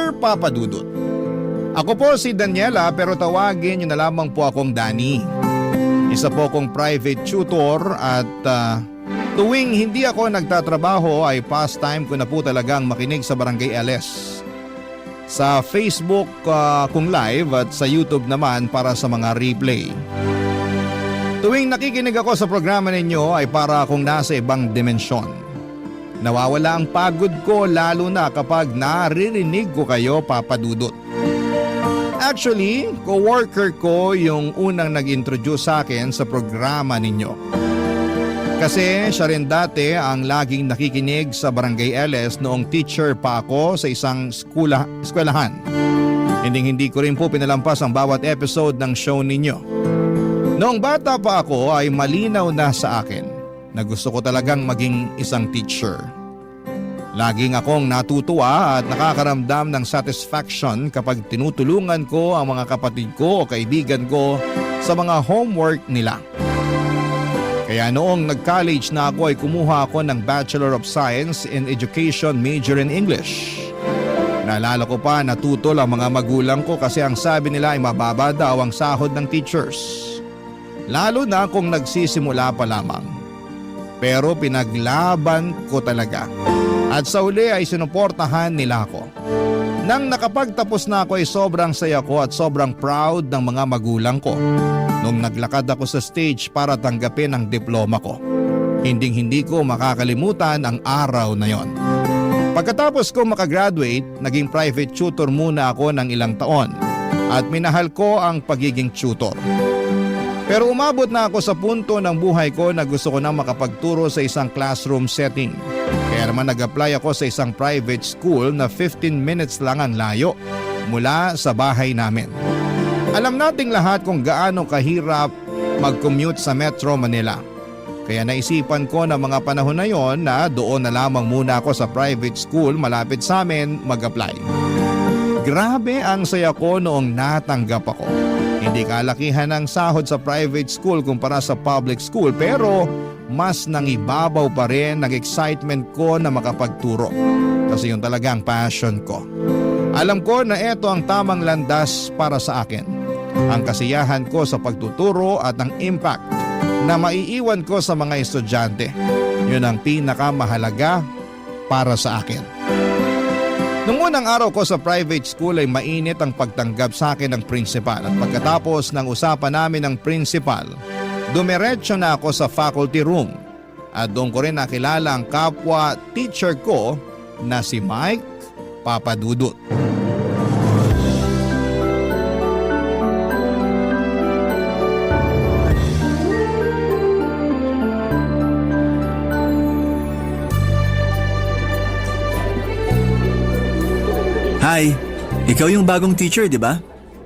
Teacher Papa Dudut. Ako po si Daniela pero tawagin niyo na lamang po akong Danny. Isa po akong private tutor at tuwing hindi ako nagtatrabaho ay pastime ko na po talagang makinig sa Barangay LS. Sa Facebook kung live at sa YouTube naman para sa mga replay. Tuwing nakikinig ako sa programa ninyo ay para akong nasa ibang dimensyon. Nawawala ang pagod ko lalo na kapag naririnig ko kayo, Papa Dudut. Actually, co-worker ko yung unang nag-introduce sa akin sa programa ninyo. Kasi siya rin dati ang laging nakikinig sa Barangay LS noong teacher pa ako sa isang eskwelahan. Hindi ko rin po pinalampas ang bawat episode ng show ninyo. Noong bata pa ako ay malinaw na sa akin na gusto ko talagang maging isang teacher. Laging akong natutuwa at nakakaramdam ng satisfaction kapag tinutulungan ko ang mga kapatid ko o kaibigan ko sa mga homework nila. Kaya noong nag-college na ako ay kumuha ako ng Bachelor of Science in Education major in English. Naalala ko pa natutol ang mga magulang ko kasi ang sabi nila ay mababa daw ang sahod ng teachers. Lalo na kung nagsisimula pa lamang. Pero pinaglaban ko talaga. At sa uli ay sinuportahan nila ako. Nang nakapagtapos na ako ay sobrang saya ko at sobrang proud ng mga magulang ko. Nung naglakad ako sa stage para tanggapin ang diploma ko. Hindi ko makakalimutan ang araw na yon. Pagkatapos ko makagraduate, naging private tutor muna ako ng ilang taon. At minahal ko ang pagiging tutor. Pero umabot na ako sa punto ng buhay ko na gusto ko na makapagturo sa isang classroom setting. Kaya naman nag-apply ako sa isang private school na 15 minutes lang ang layo mula sa bahay namin. Alam nating lahat kung gaano kahirap mag-commute sa Metro Manila. Kaya naisipan ko na mga panahon na yon na doon na lamang muna ako sa private school malapit sa amin mag-apply. Grabe ang saya ko noong natanggap ako. Hindi kalakihan ang sahod sa private school kumpara sa public school pero mas nangibabaw pa rin ang excitement ko na makapagturo. Kasi yun talaga ang passion ko. Alam ko na ito ang tamang landas para sa akin. Ang kasiyahan ko sa pagtuturo at ang impact na maiiwan ko sa mga estudyante. Yun ang pinakamahalaga para sa akin. Nung unang araw ko sa private school ay mainit ang pagtanggap sa akin ng principal at pagkatapos ng usapan namin ng principal, dumiretso na ako sa faculty room at doon ko rin nakilala ang kapwa teacher ko na si Mike Papadudut. Hi, ikaw yung bagong teacher, di ba?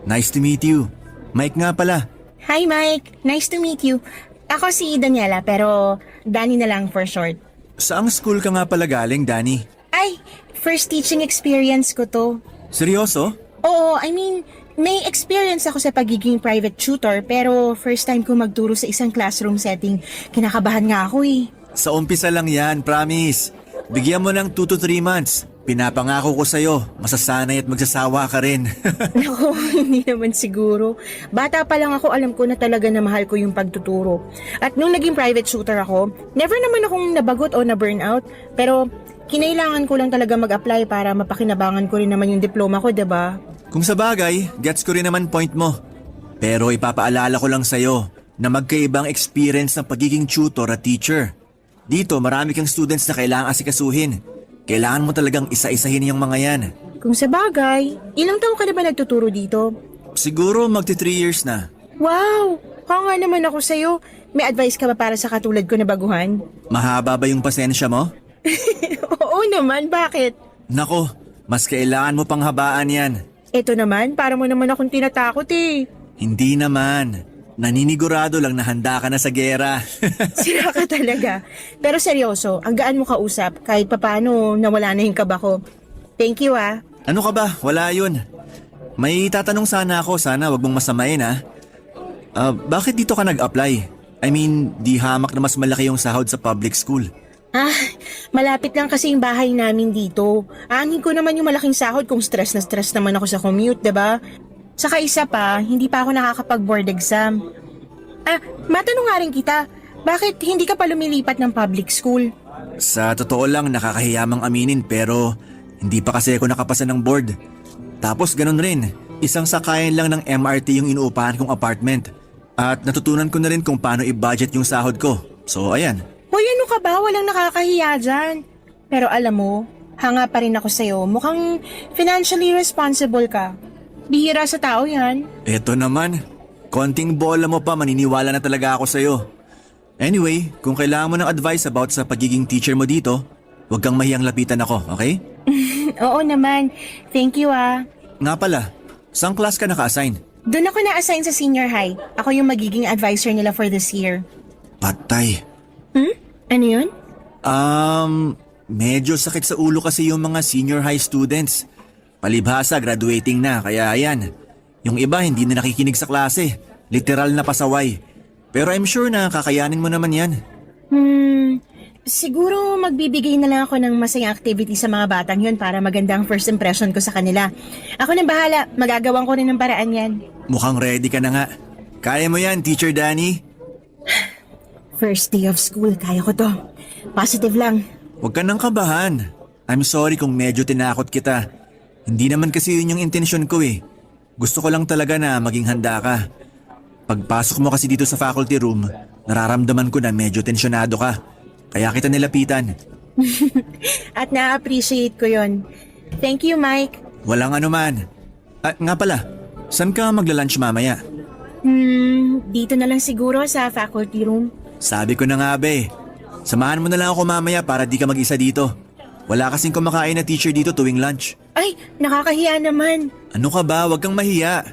Nice to meet you. Mike nga pala. Hi Mike, nice to meet you. Ako si Daniela pero Danny na lang for short. Saang school ka nga pala galing, Danny? Ay, first teaching experience ko to. Seryoso? Oo, I mean, may experience ako sa pagiging private tutor pero first time ko magturo sa isang classroom setting. Kinakabahan nga ako eh. Sa umpisa lang yan, promise. Bigyan mo ng 2 to 3 months. Pinapangako ko sa'yo, masasanay at magsasawa ka rin. Naku, hindi naman siguro. Bata pa lang ako, alam ko na talaga na mahal ko yung pagtuturo. At nung naging private tutor ako, never naman akong nabagot o na-burnout. Pero kinailangan ko lang talaga mag-apply para mapakinabangan ko rin naman yung diploma ko, diba? Kung sa bagay, gets ko rin naman point mo. Pero ipapaalala ko lang sa'yo na magkaibang experience ng pagiging tutor at teacher. Dito, marami kang students na kailangang asikasuhin. Kailangan mo talagang isa-isahin yung mga yan. Kung sa bagay, ilang taon ka na ba nagtuturo dito? Siguro magti 3 years na. Wow! Hanga naman ako sa'yo. May advice ka ba para sa katulad ko na baguhan? Mahaba ba yung pasensya mo? Oo naman, bakit? Nako, mas kailangan mo pang habaan yan. Ito naman, para mo naman akong tinatakot eh. Hindi naman. Naninigurado lang na handa ka na sa gera. Sira ka talaga. Pero seryoso, ang gaan mo kausap kahit papano nawala na yung kaba ko. Thank you ah. Ano ka ba? Wala yun. May tatanong sana ako, sana wag mong masamain ha. Bakit dito ka nag-apply? I mean, di hamak na mas malaki yung sahod sa public school. Ah, Malapit lang kasi yung bahay namin dito. Aanin ko naman yung malaking sahod kung stress na stress naman ako sa commute, 'di ba? Saka isa pa, hindi pa ako nakakapag-board exam. Matanong nga rin kita, bakit hindi ka pa lumilipat ng public school? Sa totoo lang, nakakahiyamang aminin pero hindi pa kasi ako nakapasa ng board. Tapos ganun rin, isang sakayan lang ng MRT yung inuupahan kong apartment. At natutunan ko na rin kung paano i-budget yung sahod ko. So ayan. Hoy, ano ka ba? Walang nakakahiya dyan. Pero alam mo, hanga pa rin ako sa'yo. Mukhang financially responsible ka. Bihira sa tao yan. Eto naman, konting bola mo pa maniniwala na talaga ako sa'yo. Anyway, kung kailangan mo ng advice about sa pagiging teacher mo dito, huwag kang mahiyang lapitan ako, okay? Oo naman. Thank you Nga pala, saan class ka naka-assign? Doon ako na-assign sa senior high. Ako yung magiging advisor nila for this year. Patay. Ano yun? Medyo sakit sa ulo kasi yung mga senior high students. Palibhasa, graduating na, kaya ayan. Yung iba hindi na nakikinig sa klase. Literal na pasaway. Pero I'm sure na kakayanin mo naman yan. Siguro magbibigay na lang ako ng masayang activity sa mga batang yun para maganda ang first impression ko sa kanila. Ako nang bahala, magagawan ko rin ng paraan yan. Mukhang ready ka na nga. Kaya mo yan, Teacher Danny. First day of school, kaya ko to. Positive lang. Huwag ka nang kabahan. I'm sorry kung medyo tinakot kita. Hindi naman kasi yun yung intensyon ko eh. Gusto ko lang talaga na maging handa ka. Pagpasok mo kasi dito sa faculty room, nararamdaman ko na medyo tensyonado ka. Kaya kita nilapitan. At na-appreciate ko yon. Thank you, Mike. Walang anuman. At nga pala, saan ka magla-lunch mamaya? Dito na lang siguro sa faculty room. Sabi ko na nga be, samahan mo na lang ako mamaya para di ka mag-isa dito. Wala kasing kumakain na teacher dito tuwing lunch. Ay, nakakahiya naman. Ano ka ba? Huwag kang mahiya.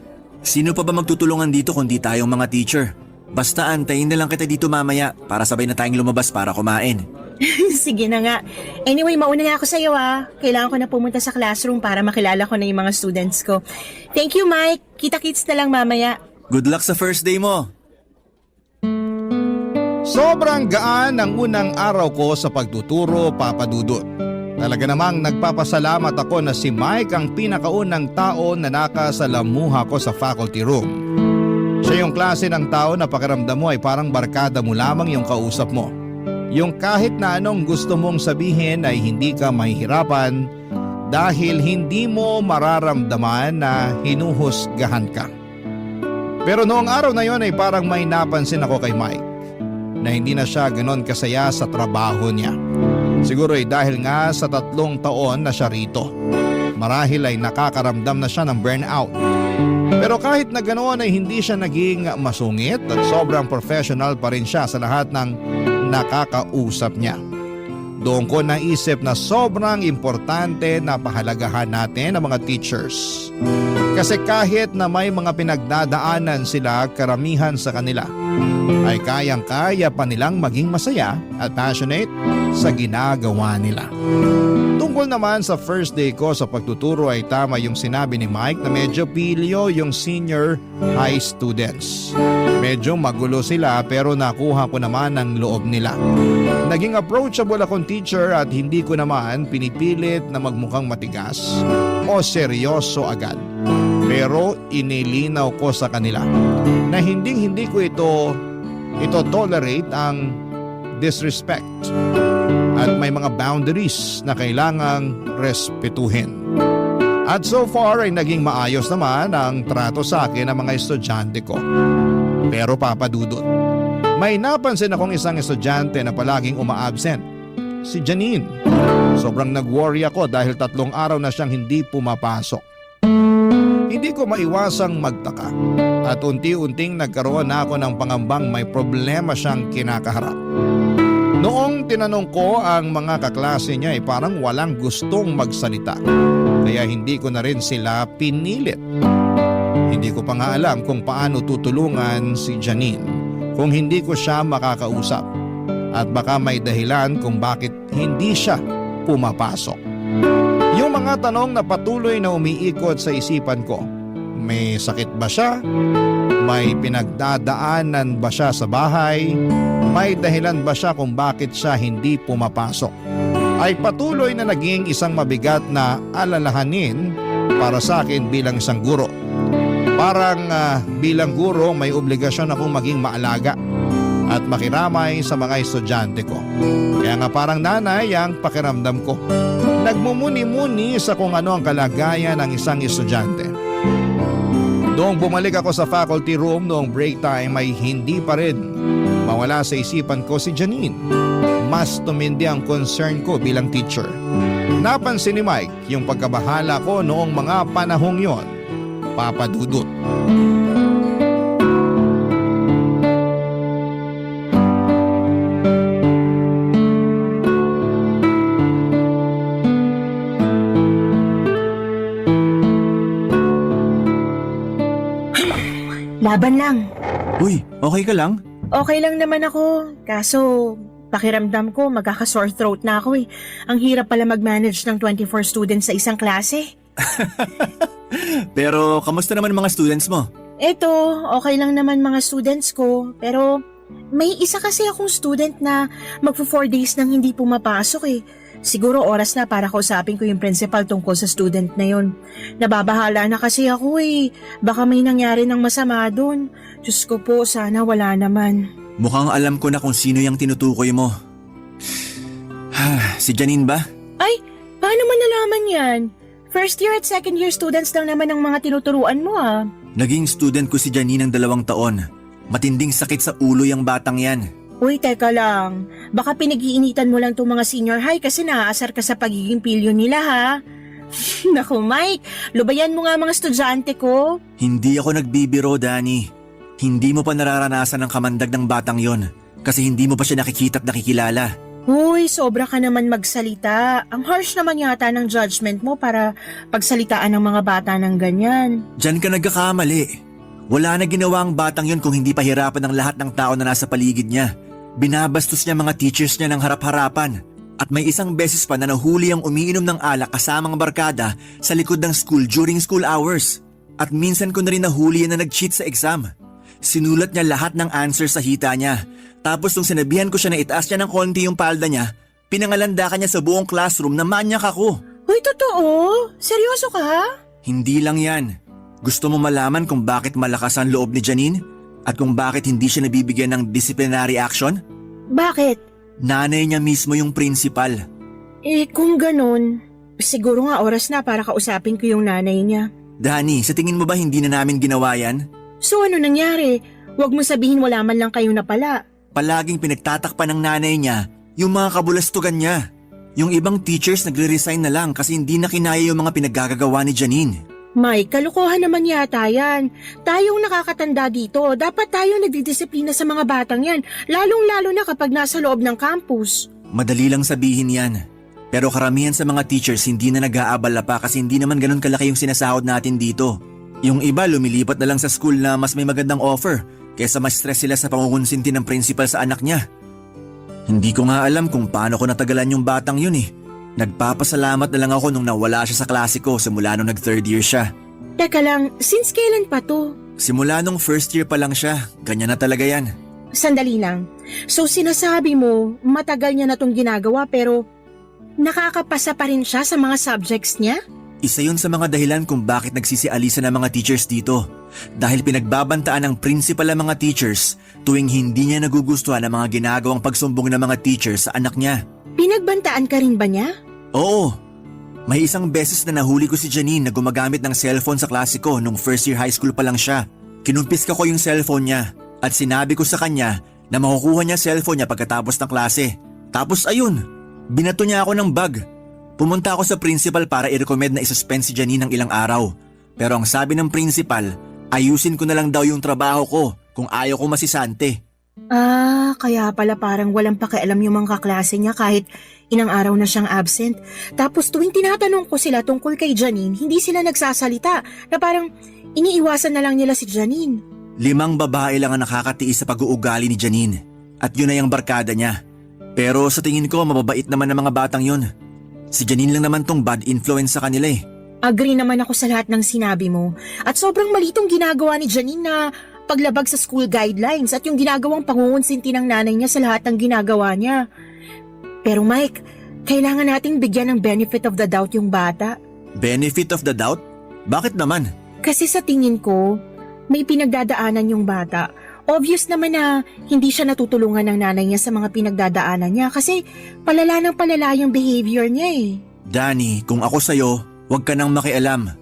Sino pa ba magtutulungan dito kundi tayong mga teacher? Basta antayin na lang kita dito mamaya para sabay na tayong lumabas para kumain. Sige na nga. Anyway, mauna na ako sa'yo Kailangan ko na pumunta sa classroom para makilala ko na yung mga students ko. Thank you, Mike. Kita-kits na lang mamaya. Good luck sa first day mo. Sobrang gaan ang unang araw ko sa pagtuturo, Papa Dudut. Talaga namang nagpapasalamat ako na si Mike ang pinakaunang tao na nakasalamuha ko sa faculty room. Siya yung klase ng tao na pakiramdam mo ay parang barkada mo lamang yung kausap mo. Yung kahit na anong gusto mong sabihin ay hindi ka mahihirapan dahil hindi mo mararamdaman na hinuhusgahan ka. Pero noong araw na yon ay parang may napansin ako kay Mike na hindi na siya ganon kasaya sa trabaho niya. Siguro ay dahil nga sa 3 taon na siya rito. Marahil ay nakakaramdam na siya ng burnout. Pero kahit na ganoon ay hindi siya naging masungit at sobrang professional pa rin siya sa lahat ng nakakausap niya. Doon ko naisip na sobrang importante na pahalagahan natin ang mga teachers. Kasi kahit na may mga pinagdadaanan sila, karamihan sa kanila ay kayang-kaya pa nilang maging masaya at passionate sa ginagawa nila. Tungkol naman sa first day ko sa pagtuturo ay tama yung sinabi ni Mike na medyo pilyo yung senior high students. Medyo magulo sila pero nakuha ko naman ang loob nila. Naging approachable akong teacher at hindi ko naman pinipilit na magmukhang matigas o seryoso agad. Pero inilinaw ko sa kanila na hindi ko ito tolerate ang disrespect at may mga boundaries na kailangang respetuhin. At so far ay naging maayos naman ang trato sa akin ng mga estudyante ko. Pero Papa Dudut, may napansin akong isang estudyante na palaging uma-absent. Si Janine. Sobrang nag-worry ako dahil 3 araw na siyang hindi pumapasok. Hindi ko maiwasang magtaka at unti-unting nagkaroon na ako ng pangambang may problema siyang kinakaharap. Noong tinanong ko ang mga kaklase niya ay parang walang gustong magsalita. Kaya hindi ko na rin sila pinilit. Hindi ko pa nga alam kung paano tutulungan si Janine kung hindi ko siya makakausap. At baka may dahilan kung bakit hindi siya pumapasok. Yung mga tanong na patuloy na umiikot sa isipan ko. May sakit ba siya? May pinagdadaanan ba siya sa bahay? May dahilan ba siya kung bakit siya hindi pumapasok? ay patuloy na naging isang mabigat na alalahanin para sa akin bilang isang guro. Parang bilang guro may obligasyon akong maging maalaga at makiramay sa mga estudyante ko. Kaya nga parang nanay ang pakiramdam ko. Nagmumuni-muni sa kung ano ang kalagayan ng isang estudyante. Noong bumalik ako sa faculty room noong break time ay hindi pa rin mawala sa isipan ko si Janine. Mas tumindi ang concern ko bilang teacher. Napansin ni Mike yung pagkabahala ko noong mga panahong yon, Papa Dudut. Laban lang. Uy, okay ka lang? Okay lang naman ako. Kaso, pakiramdam ko magkaka-sore throat na ako eh. Ang hirap pala mag-manage ng 24 students sa isang klase. Pero kamusta naman mga students mo? Eto, okay lang naman mga students ko. Pero may isa kasi akong student na magpo 4 days nang hindi pumapasok eh. Siguro oras na para kausapin ko yung principal tungkol sa student na yun. Nababahala na kasi ako eh. Baka may nangyari ng masama doon. Diyos ko po, sana wala naman. Mukhang alam ko na kung sino yung tinutukoy mo. Si Janine ba? Ay, paano mo nalaman yan? First year at second year students lang naman ang mga tinuturuan mo ah. Naging student ko si Janine ng 2 taon. Matinding sakit sa ulo yung batang yan. Uy, teka lang. Baka pinag-iinitan mo lang itong mga senior high kasi naaasar ka sa pagiging pilyo nila ha. Naku Mike, lubayan mo nga mga estudyante ko. Hindi ako nagbibiro, Danny. Hindi mo pa nararanasan ang kamandag ng batang yon kasi hindi mo pa siya nakikita at nakikilala. Uy, sobra ka naman magsalita. Ang harsh naman yata ng judgment mo para pagsalitaan ng mga bata ng ganyan. Diyan ka nagkakamali. Wala na ginawa ang batang yon kung hindi pahirapan ng lahat ng tao na nasa paligid niya. Binabastos niya mga teachers niya ng harap-harapan. At may isang beses pa na nahuli ang umiinom ng alak kasamang barkada sa likod ng school during school hours. At minsan ko na rin nahuli yan na nag-cheat sa exam. Sinulat niya lahat ng answers sa hita niya. Tapos nung sinabihan ko siya na itaas niya ng konti yung palda niya, pinangalandakan niya sa buong classroom na manyak ako. Uy, totoo? Seryoso ka? Hindi lang yan. Gusto mo malaman kung bakit malakas ang loob ni Janine? At kung bakit hindi siya nabibigyan ng disciplinary action? Bakit? Nanay niya mismo yung principal. Kung ganun, siguro nga oras na para kausapin ko yung nanay niya. Danny, sa tingin mo ba hindi na namin ginawa yan? So ano nangyari? Huwag mo sabihin wala man lang kayo napala. Palaging pinagtatakpan ng nanay niya yung mga kabulastugan niya. Yung ibang teachers nagre-resign na lang kasi hindi na kinaya yung mga pinaggagawa ni Janine. Mike, kalukuhan naman yata yan. Tayong nakakatanda dito, dapat tayo nagdidisiplina sa mga batang yan, lalong-lalo na kapag nasa loob ng campus. Madali lang sabihin yan. Pero karamihan sa mga teachers hindi na nag-aabala pa kasi hindi naman ganun kalaki yung sinasahod natin dito. Yung iba lumilipat na lang sa school na mas may magandang offer kaysa mas stress sila sa pangungunsinti ng principal sa anak niya. Hindi ko nga alam kung paano ko natagalan yung batang yun eh. Nagpapasalamat na lang ako nung nawala siya sa klase ko simula nung nag-3rd year siya. Teka lang, since kailan pa to? Simula nung 1st year pa lang siya, ganyan na talaga yan. Sandali lang. So sinasabi mo, matagal niya na tong ginagawa pero nakakapasa pa rin siya sa mga subjects niya? Isa yun sa mga dahilan kung bakit nagsisialisa ng mga teachers dito. Dahil pinagbabantaan ng principal ang mga teachers tuwing hindi niya nagugustuhan ang mga ginagawang pagsumbong ng mga teachers sa anak niya. Pinagbantaan ka rin ba niya? Oo. May isang beses na nahuli ko si Janine na gumagamit ng cellphone sa klase ko nung 1st year high school pa lang siya. Kinumpiska ko yung cellphone niya at sinabi ko sa kanya na makukuha niya cellphone niya pagkatapos ng klase. Tapos ayun, binato niya ako ng bag. Pumunta ako sa principal para i-recommend na isuspend si Janine ng ilang araw. Pero ang sabi ng principal, ayusin ko na lang daw yung trabaho ko kung ayaw ko masisante. Kaya pala parang walang pakialam yung mga kaklase niya kahit ilang araw na siyang absent. Tapos tuwing tinatanong ko sila tungkol kay Janine, hindi sila nagsasalita na parang iniiwasan na lang nila si Janine. 5 babae lang ang nakakatiis sa pag-uugali ni Janine at yun ay ang barkada niya. Pero sa tingin ko mababait naman ng mga batang yun. Si Janine lang naman tong bad influence sa kanila eh. Agree naman ako sa lahat ng sinabi mo at sobrang malitong ginagawa ni Janine na paglabag sa school guidelines at yung ginagawang pangungunsinti ng nanay niya sa lahat ng ginagawa niya. Pero Mike, Kailangan nating bigyan ng benefit of the doubt yung bata. Benefit of the doubt? Bakit naman? Kasi sa tingin ko, may pinagdadaanan yung bata. Obvious naman na hindi siya natutulungan ng nanay niya sa mga pinagdadaanan niya kasi palala ng palala yung behavior niya eh. Danny, kung ako sa'yo, huwag ka nang makialam.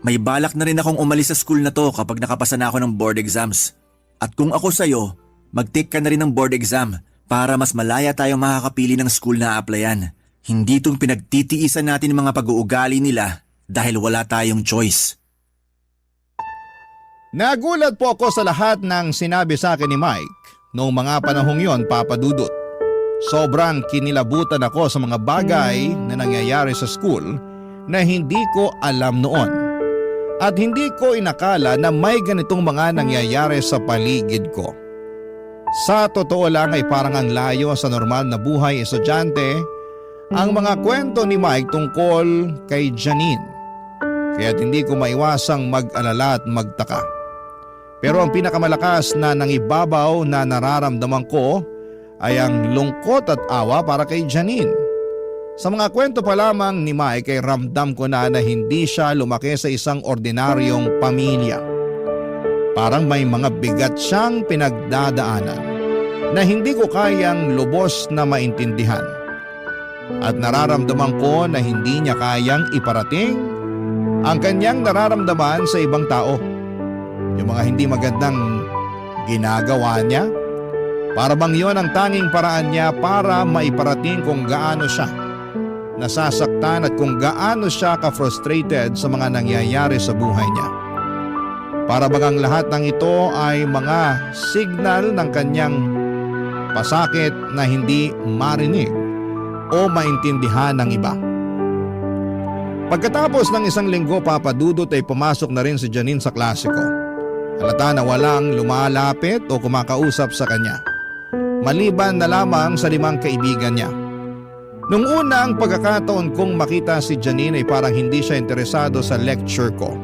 May balak na rin akong umalis sa school na to kapag nakapasa na ako ng board exams. At kung ako sa'yo, mag-take ka na rin ng board exam para mas malaya tayong makakapili ng school na applyan. Hindi itong pinagtitiisan natin ng mga pag-uugali nila dahil wala tayong choice. Nagulat po ako sa lahat ng sinabi sa akin ni Mike noong mga panahong yon, Papa Dudut. Sobrang kinilabutan ako sa mga bagay na nangyayari sa school na hindi ko alam noon. At hindi ko inakala na may ganitong mga nangyayari sa paligid ko. Sa totoo lang ay parang ang layo sa normal na buhay estudyante ang mga kwento ni Mike tungkol kay Janine. Kaya't hindi ko maiwasang mag-alala at magtaka. Pero ang pinakamalakas na nangibabaw na nararamdaman ko ay ang lungkot at awa para kay Janine. Sa mga kwento pa lamang ni Mike ay ramdam ko na hindi siya lumaki sa isang ordinaryong pamilya. Parang may mga bigat siyang pinagdadaanan na hindi ko kayang lubos na maintindihan. At nararamdaman ko na hindi niya kayang iparating ang kanyang nararamdaman sa ibang tao. Yung mga hindi magandang ginagawa niya, para bang yon ang tanging paraan niya para maiparating kung gaano siya nasasaktan at kung gaano siya ka-frustrated sa mga nangyayari sa buhay niya. Para bang ang lahat ng ito ay mga signal ng kanyang pasakit na hindi marinig o maintindihan ng iba. Pagkatapos ng isang linggo, Papa Dudut, ay pumasok na rin si Janine sa klase ko. Halata na walang lumalapit o kumakausap sa kanya, maliban na lamang sa 5 kaibigan niya. Nung unang pagkakataon kong makita si Janine ay parang hindi siya interesado sa lecture ko.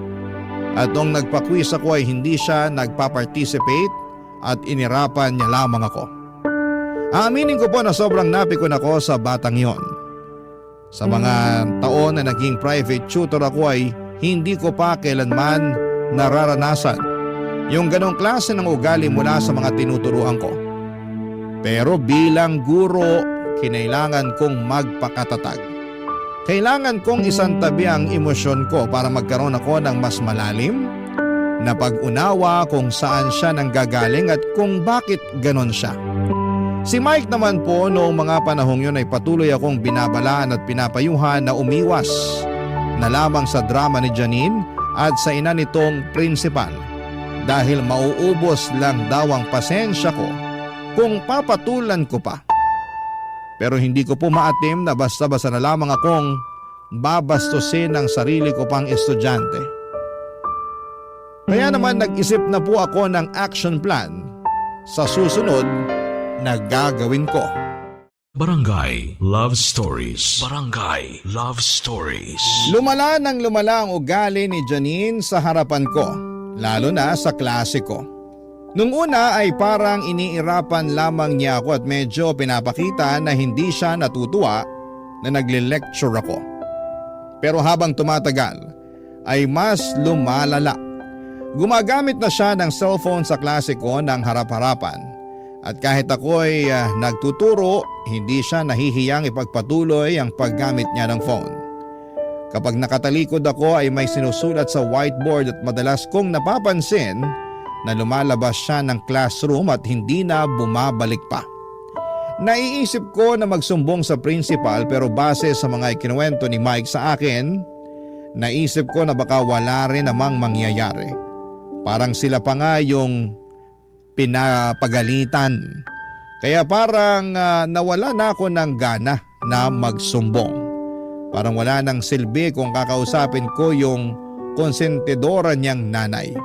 At nung nagpa-quiz ako ay hindi siya nagpa-participate at inirapan niya lamang ako. Aaminin ko po na sobrang napikon ako sa batang yon. Sa mga taon na naging private tutor ako ay hindi ko pa kailanman nararanasan yung ganong klase ng ugali mula sa mga tinuturuan ko. Pero bilang guro, kinailangan kong magpakatatag. Kailangan kong isantabi ang emosyon ko para magkaroon ako ng mas malalim na pag-unawa kung saan siya nanggagaling at kung bakit ganon siya. Si Mike naman po noong mga panahong yun ay patuloy akong binabalaan at pinapayuhan na umiwas na lamang sa drama ni Janine at sa ina nitong principal dahil mauubos lang daw ang pasensya ko kung papatulan ko pa. Pero hindi ko po maatim na basta-basta na lamang akong babastusin ang sarili ko pang estudyante. Kaya naman nag-isip na po ako ng action plan sa susunod na gagawin ko. Barangay Love Stories. Barangay Love Stories. Lumala ng lumala ang ugali ni Janine sa harapan ko, lalo na sa klase ko. Nung una ay parang iniirapan lamang niya ako at medyo pinapakita na hindi siya natutuwa na nagle-lecture ako. Pero habang tumatagal ay mas lumalala. Gumagamit na siya ng cellphone sa klase ko ng harap-harapan. At kahit ako'y nagtuturo, hindi siya nahihiyang ipagpatuloy ang paggamit niya ng phone. Kapag nakatalikod ako ay may sinusulat sa whiteboard at madalas kong napapansin na lumalabas siya ng classroom at hindi na bumabalik pa. Naiisip ko na magsumbong sa principal pero base sa mga ikinuwento ni Mike sa akin, naisip ko na baka wala rin namang mangyayari. Parang sila pa nga yung pinapagalitan. Kaya parang nawala na ako ng gana na magsumbong. Parang wala nang silbi kung kakausapin ko yung konsentidora niyang nanay.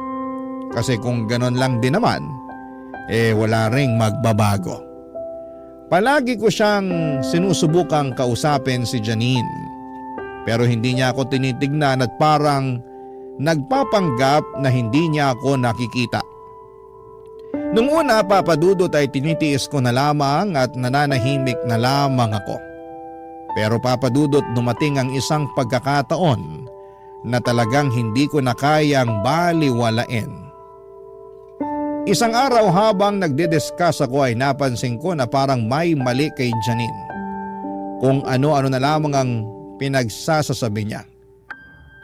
Kasi kung ganon lang din naman, wala ring magbabago. Palagi ko siyang sinusubukang kausapin si Janine. Pero hindi niya ako tinitignan at parang nagpapanggap na hindi niya ako nakikita. Nung una, Papa Dudut, ay tinitiis ko na lamang at nananahimik na lamang ako. Pero Papa Dudut, dumating ang isang pagkakataon na talagang hindi ko na kayang baliwalain. Isang araw habang nagdidiscuss ako ay napansin ko na parang may mali kay Janine. Kung ano-ano na lamang ang pinagsasasabi niya.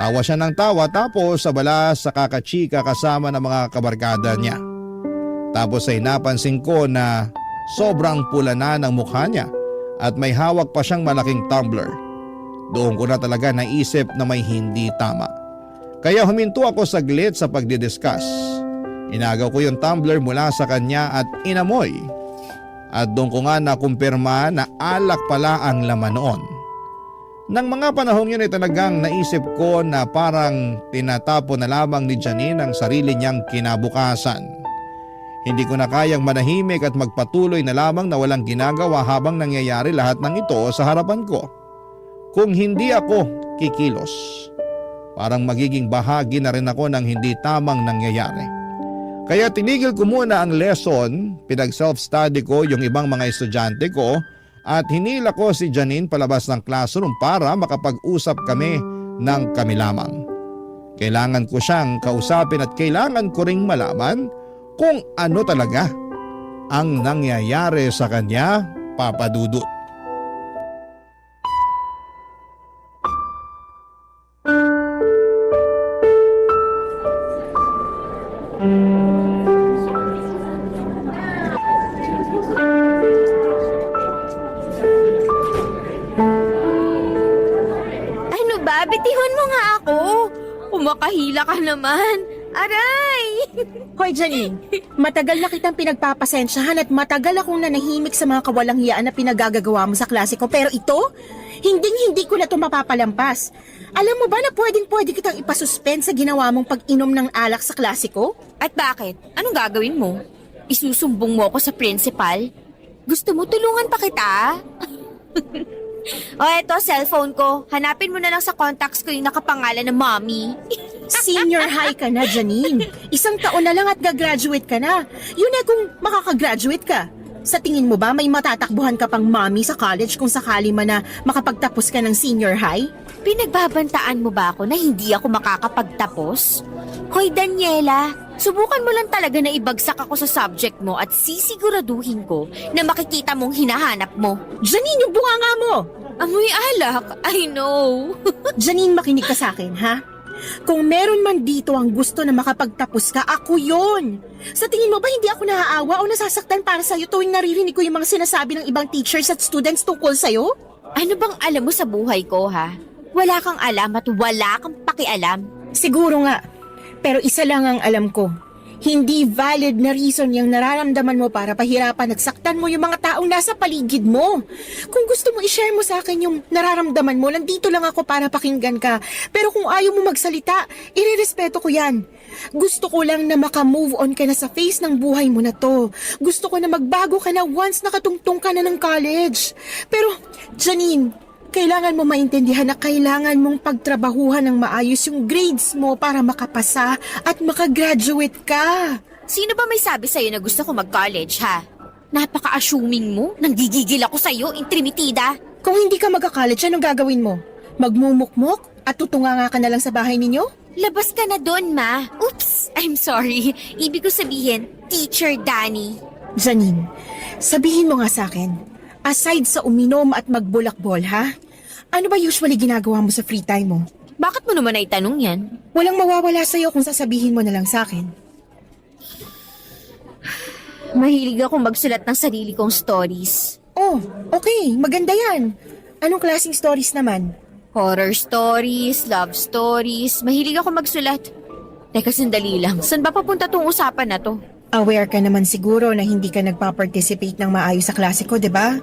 Tawa siya ng tawa tapos abala sa kakachika kasama ng mga kabarkada niya. Tapos ay napansin ko na sobrang pula na ng mukha niya at may hawak pa siyang malaking tumbler. Doon ko na talaga naisip na may hindi tama. Kaya huminto ako saglit sa pagdidiscuss. Inagaw ko yung tumbler mula sa kanya at inamoy. At doon ko nga nakumpirma na alak pala ang laman noon. Nang mga panahong yun ay talagang naisip ko na parang tinatapon na lamang ni Janine ang sarili niyang kinabukasan. Hindi ko na kayang manahimik at magpatuloy na lamang na walang ginagawa habang nangyayari lahat ng ito sa harapan ko. Kung hindi ako kikilos, parang magiging bahagi na rin ako ng hindi tamang nangyayari. Kaya tinigil ko muna ang lesson, pinag-self-study ko yung ibang mga estudyante ko at hinila ko si Janine palabas ng classroom para makapag-usap kami ng kami lamang. Kailangan ko siyang kausapin at kailangan ko ring malaman kung ano talaga ang nangyayari sa kanya, Papa Dudut. Ano ba? Bitihon mo nga ako. Umakahila ka naman. Aray! Hoy Janine, matagal na kitang pinagpapasensyahan at matagal akong nanahimik sa mga kawalang hiyaan na pinagagagawa mo sa klase ko. Pero ito, hindi ko na ito mapapalampas. Alam mo ba na pwedeng kitang ipasuspend sa ginawa mong pag-inom ng alak sa klase ko? At bakit? Anong gagawin mo? Isusumbong mo ako sa principal? Gusto mo tulungan pa kita? O eto, cellphone ko. Hanapin mo na lang sa contacts ko yung nakapangalan na mommy. Senior high ka na, Janine. Isang taon na lang at gagraduate ka na. Yun na kung makakagraduate ka. Sa tingin mo ba may matatakbuhan ka pang mommy sa college kung sakali man na makapagtapos ka ng senior high? Pinagbabantaan mo ba ako na hindi ako makakapagtapos? Hoy Daniela, subukan mo lang talaga na ibagsak ako sa subject mo at sisiguraduhin ko na makikita mong hinahanap mo. Janine, yung bunganga mo! Amoy alak, I know. Janine, makinig ka sa akin, ha? Kung meron man dito ang gusto na makapagtapos ka, ako yon. Sa tingin mo ba hindi ako naaawa o nasasaktan para sa'yo tuwing naririnig ko yung mga sinasabi ng ibang teachers at students tungkol sa'yo? Ano bang alam mo sa buhay ko, ha? Wala kang alam at wala kang pakialam. Siguro nga, pero isa lang ang alam ko. Hindi valid na reason yung nararamdaman mo para pahirapan at saktan mo yung mga taong nasa paligid mo. Kung gusto mo i-share mo sa akin yung nararamdaman mo, nandito lang ako para pakinggan ka. Pero kung ayaw mo magsalita, irerespeto ko yan. Gusto ko lang na maka-move on ka na sa phase ng buhay mo na to. Gusto ko na magbago ka na once nakatungtong ka na ng college. Pero, Janine, kailangan mo maintindihan na kailangan mong pagtrabahuhan ng maayos yung grades mo para makapasa at makagraduate ka. Sino ba may sabi sa'yo na gusto ko mag-college, ha? Napaka-assuming mo. Nanggigigil ako sa'yo, intrimitida. Kung hindi ka magka-college, anong gagawin mo? Magmumukmok at tutunganga ka na lang sa bahay ninyo? Labas ka na doon, ma. Oops, I'm sorry. Ibig ko sabihin, Teacher Danny. Janine, sabihin mo nga sa akin, aside sa uminom at magbulakbol, ha? Ano ba usually ginagawa mo sa free time mo? Bakit mo naman naitanong yan? Walang mawawala sa'yo kung sasabihin mo na lang sa akin. Mahilig akong magsulat ng sarili kong stories. Oh, okay. Maganda yan. Anong klaseng stories naman? Horror stories, love stories. Mahilig ako magsulat. Teka, sandali lang. Saan ba papunta tong usapan na to? Aware ka naman siguro na hindi ka nagpa-participate ng maayos sa klase ko, di ba?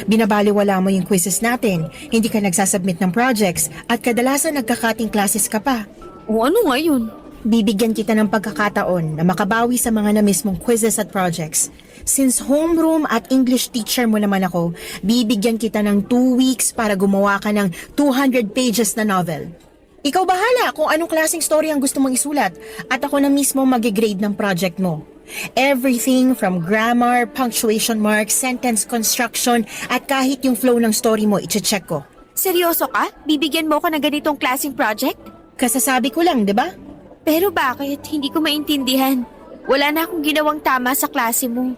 Binabaliwala mo yung quizzes natin, hindi ka nagsasubmit ng projects, at kadalasan nagkakating classes ka pa. O ano nga yun? Bibigyan kita ng pagkakataon na makabawi sa mga na-miss mong quizzes at projects. Since homeroom at English teacher mo naman ako, bibigyan kita ng 2 weeks para gumawa ka ng 200 pages na novel. Ikaw bahala kung anong klaseng story ang gusto mong isulat at ako na mismo mag-grade ng project mo. Everything from grammar, punctuation marks, sentence construction, at kahit yung flow ng story mo, iche-check ko. Seryoso ka? Bibigyan mo ko ng ganitong klaseng project? Kasasabi ko lang, di ba? Pero bakit? Hindi ko maintindihan. Wala na akong ginawang tama sa klase mo.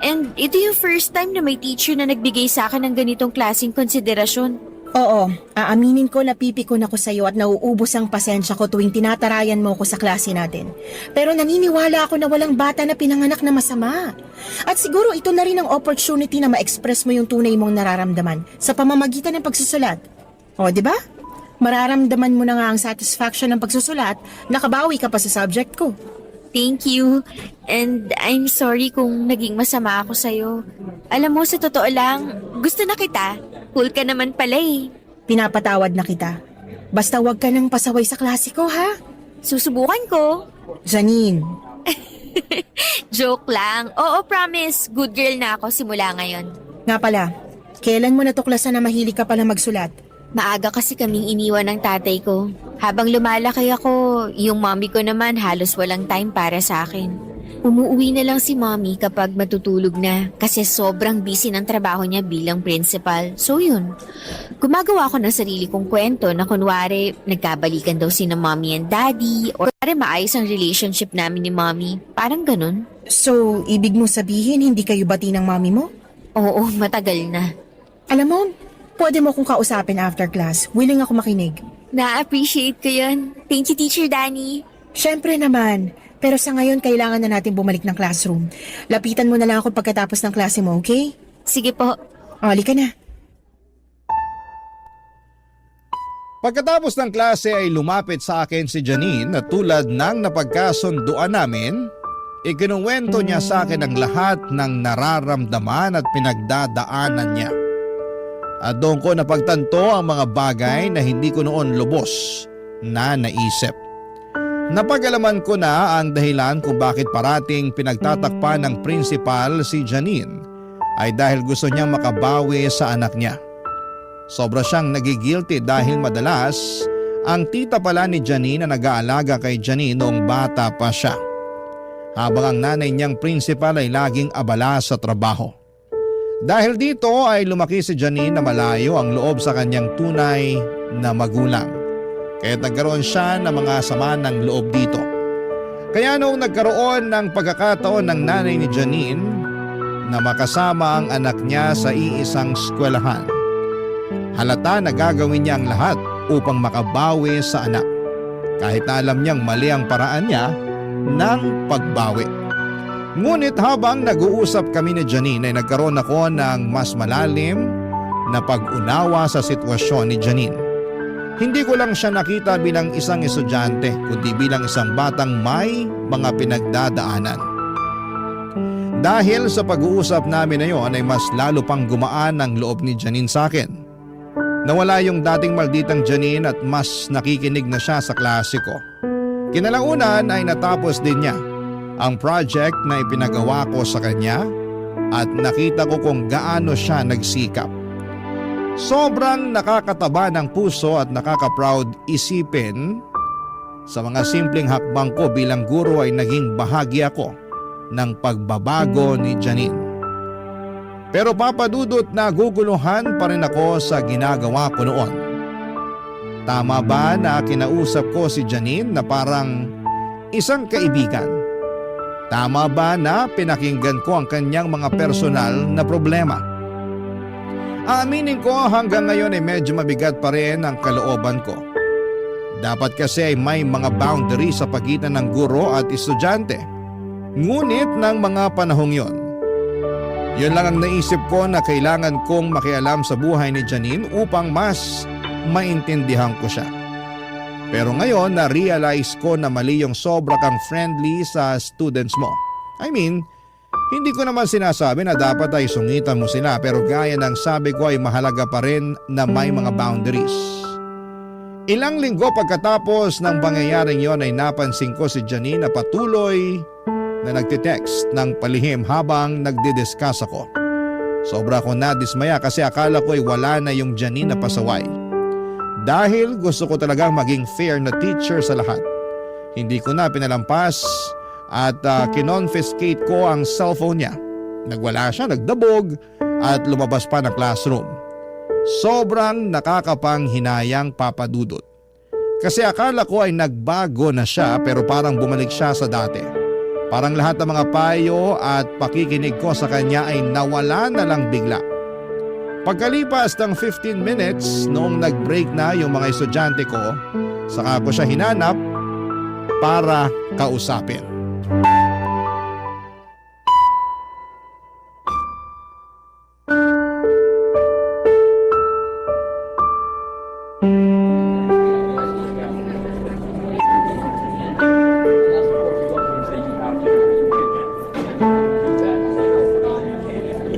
And ito yung first time na may teacher na nagbigay sa akin ng ganitong klaseng konsiderasyon. Oo, aaminin ko na pipikon ako sa'yo at nauubos ang pasensya ko tuwing tinatarayan mo ko sa klase natin. Pero naniniwala ako na walang bata na pinanganak na masama. At siguro ito na rin ang opportunity na ma-express mo yung tunay mong nararamdaman sa pamamagitan ng pagsusulat. O, di ba? Mararamdaman mo na nga ang satisfaction ng pagsusulat, nakabawi ka pa sa subject ko. Thank you. And I'm sorry kung naging masama ako sa'yo. Alam mo, sa totoo lang, gusto na kita. Cool ka naman pala eh. Pinapatawad na kita. Basta wag ka nang pasaway sa klase ko, ha? Susubukan ko. Janine, Joke lang. Oo, promise. Good girl na ako simula ngayon. nga pala, kailan mo natuklasan na mahilig ka pala magsulat? Maaga kasi kaming iniwan ng tatay ko. Habang lumalaki ako, yung mommy ko naman halos walang time para sa akin. Umuwi na lang si mommy kapag matutulog na kasi sobrang busy ng trabaho niya bilang principal. So yun, gumagawa ako ng sarili kong kwento na kunwari nagkabalikan daw si na mommy and daddy or kunwari maayos ang relationship namin ni mommy. Parang ganun. So, ibig mo sabihin hindi kayo bati ng mami mo? Oo, matagal na. Alam mo, pwede mo kong kausapin after class. Willing ako makinig. Na-appreciate ko yun. Thank you, Teacher Danny. Syempre naman. Pero sa ngayon, kailangan na natin bumalik ng classroom. Lapitan mo na lang ako pagkatapos ng klase mo, okay? Sige po. Halika na. Pagkatapos ng klase ay lumapit sa akin si Janine na tulad ng napagkasunduan namin, ikinuwento niya sa akin ang lahat ng nararamdaman at pinagdadaanan niya. At doon ko napagtanto ang mga bagay na hindi ko noon lubos na naisip. Napag-alaman ko na ang dahilan kung bakit parating pinagtatakpan ng principal si Janine ay dahil gusto niyang makabawi sa anak niya. Sobra siyang nagigilty dahil madalas ang tita pala ni Janine na nag-aalaga kay Janine noong bata pa siya. Habang ang nanay niyang principal ay laging abala sa trabaho. Dahil dito ay lumaki si Janine na malayo ang loob sa kanyang tunay na magulang. Kaya nagkaroon siya ng mga sama ng loob dito. Kaya noong nagkaroon ng pagkakataon ng nanay ni Janine na makasama ang anak niya sa iisang eskwelahan, halata na gagawin niya ang lahat upang makabawi sa anak. Kahit na alam niyang mali ang paraan niya ng pagbawi. Ngunit habang nag-uusap kami ni Janine ay nagkaroon ako ng mas malalim na pag-unawa sa sitwasyon ni Janine. Hindi ko lang siya nakita bilang isang estudyante kundi bilang isang batang may mga pinagdadaanan. Dahil sa pag-uusap namin na yon ay mas lalo pang gumaan ang loob ni Janine sa akin. Nawala yung dating malditang Janine at mas nakikinig na siya sa klase ko. Kinalaunan ay natapos din niya ang project na ipinagawa ko sa kanya at nakita ko kung gaano siya nagsikap. Sobrang nakakataba ng puso at nakaka-proud isipin sa mga simpleng hakbang ko bilang guro ay naging bahagi ako ng pagbabago ni Janine. Pero papadudot na guguluhan pa rin ako sa ginagawa ko noon. Tama ba na kinausap ko si Janine na parang isang kaibigan? Tama ba na pinakinggan ko ang kanyang mga personal na problema? Aaminin ko hanggang ngayon ay medyo mabigat pa rin ang kalooban ko. Dapat kasi ay may mga boundary sa pagitan ng guro at estudyante. Ngunit ng mga panahong yon, yun lang ang naisip ko na kailangan kong makialam sa buhay ni Janine upang mas maintindihan ko siya. Pero ngayon na-realize ko na mali yung sobra kang friendly sa students mo. I mean, hindi ko naman sinasabi na dapat ay sungitan mo sila pero gaya ng sabi ko ay mahalaga pa rin na may mga boundaries. Ilang linggo pagkatapos ng pangyayaring yon ay napansin ko si Janine na patuloy na nagtitext ng palihim habang nagdidiscuss ako. Sobra ko nadismaya kasi akala ko ay wala na yung Janine na pasaway. Dahil gusto ko talagang maging fair na teacher sa lahat. Hindi ko na pinalampas at kinonfiscate ko ang cellphone niya. Nagwala siya, nagdabog at lumabas pa ng classroom. Sobrang nakakapanghinayang Papa Dudut. Kasi akala ko ay nagbago na siya pero parang bumalik siya sa dati. Parang lahat ng mga payo at pakikinig ko sa kanya ay nawala na lang bigla. Pagkalipas ng 15 minutes noong nag-break na yung mga estudyante ko, saka ko siya hinanap para kausapin.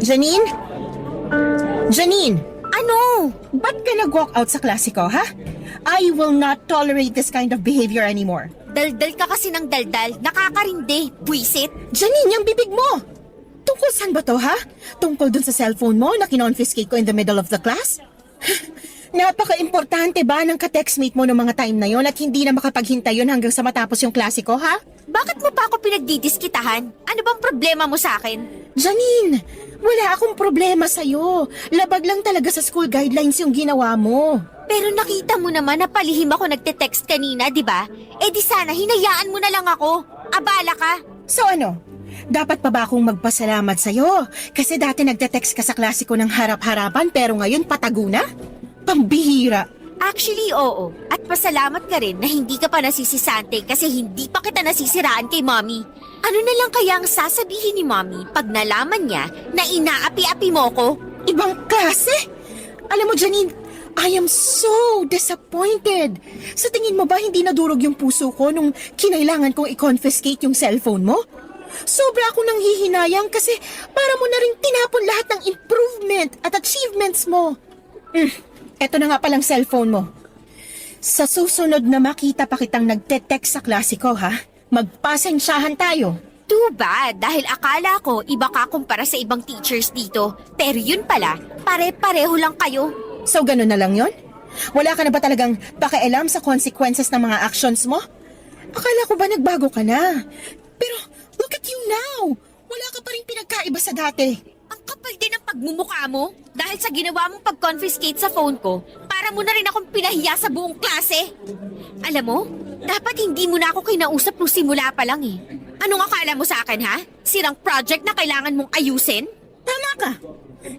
Janine? Janine! Ano? Ba't ka nag-walk out sa klase ko, ha? I will not tolerate this kind of behavior anymore. Daldal ka kasi ng daldal. Nakakarindi. Buisit. Janine, yung bibig mo! Tungkol saan ba to, ha? Tungkol dun sa cellphone mo na kinonfiscate ko in the middle of the class? Napaka-importante ba ng ka-textmate mo ng mga time na yon at hindi na makapaghintay yun hanggang sa matapos yung klase ko, ha? Bakit mo pa ako pinagdidiskitahan? Ano bang problema mo sa akin? Janine, wala akong problema sa'yo. Labag lang talaga sa school guidelines yung ginawa mo. Pero nakita mo naman na palihim ako nagte-text kanina, di ba? Eh di sana hinayaan mo na lang ako. Abala ka. So ano? Dapat pa ba akong magpasalamat sa'yo? Kasi dati nagte-text ka sa klase ko ng harap-harapan pero ngayon patago na? Pambihira. Actually, oo. At pasalamat ka rin na hindi ka pa nasisisante kasi hindi pa kita nasisiraan kay Mommy. Ano na lang kaya ang sasabihin ni Mommy pag nalaman niya na inaapi-api mo ko? Ibang klase? Alam mo, Janine, I am so disappointed. Sa tingin mo ba hindi nadurog yung puso ko nung kinailangan kong i-confiscate yung cellphone mo? Sobra akong nanghihinayang kasi para mo na rin tinapon lahat ng improvement at achievements mo. Eto na nga palang cellphone mo. Sa susunod na makita pa kitang nagte-text sa klase ko, ha? Magpasensyahan tayo. Too bad dahil akala ko iba ka kumpara sa ibang teachers dito. Pero yun pala, pare-pareho lang kayo. So ganun na lang yon? Wala ka na ba talagang pakialam sa consequences ng mga actions mo? Akala ko ba nagbago ka na? Pero look at you now! Wala ka pa rin pinagkaiba sa dati. Ang kapal din ng pagmumukha mo dahil sa ginawa mong pag-confiscate sa phone ko para mo na rin akong pinahiya sa buong klase. Alam mo, dapat hindi mo na ako kinausap nung simula pa lang eh. Anong akala mo sa akin ha? Sirang project na kailangan mong ayusin? Tama ka.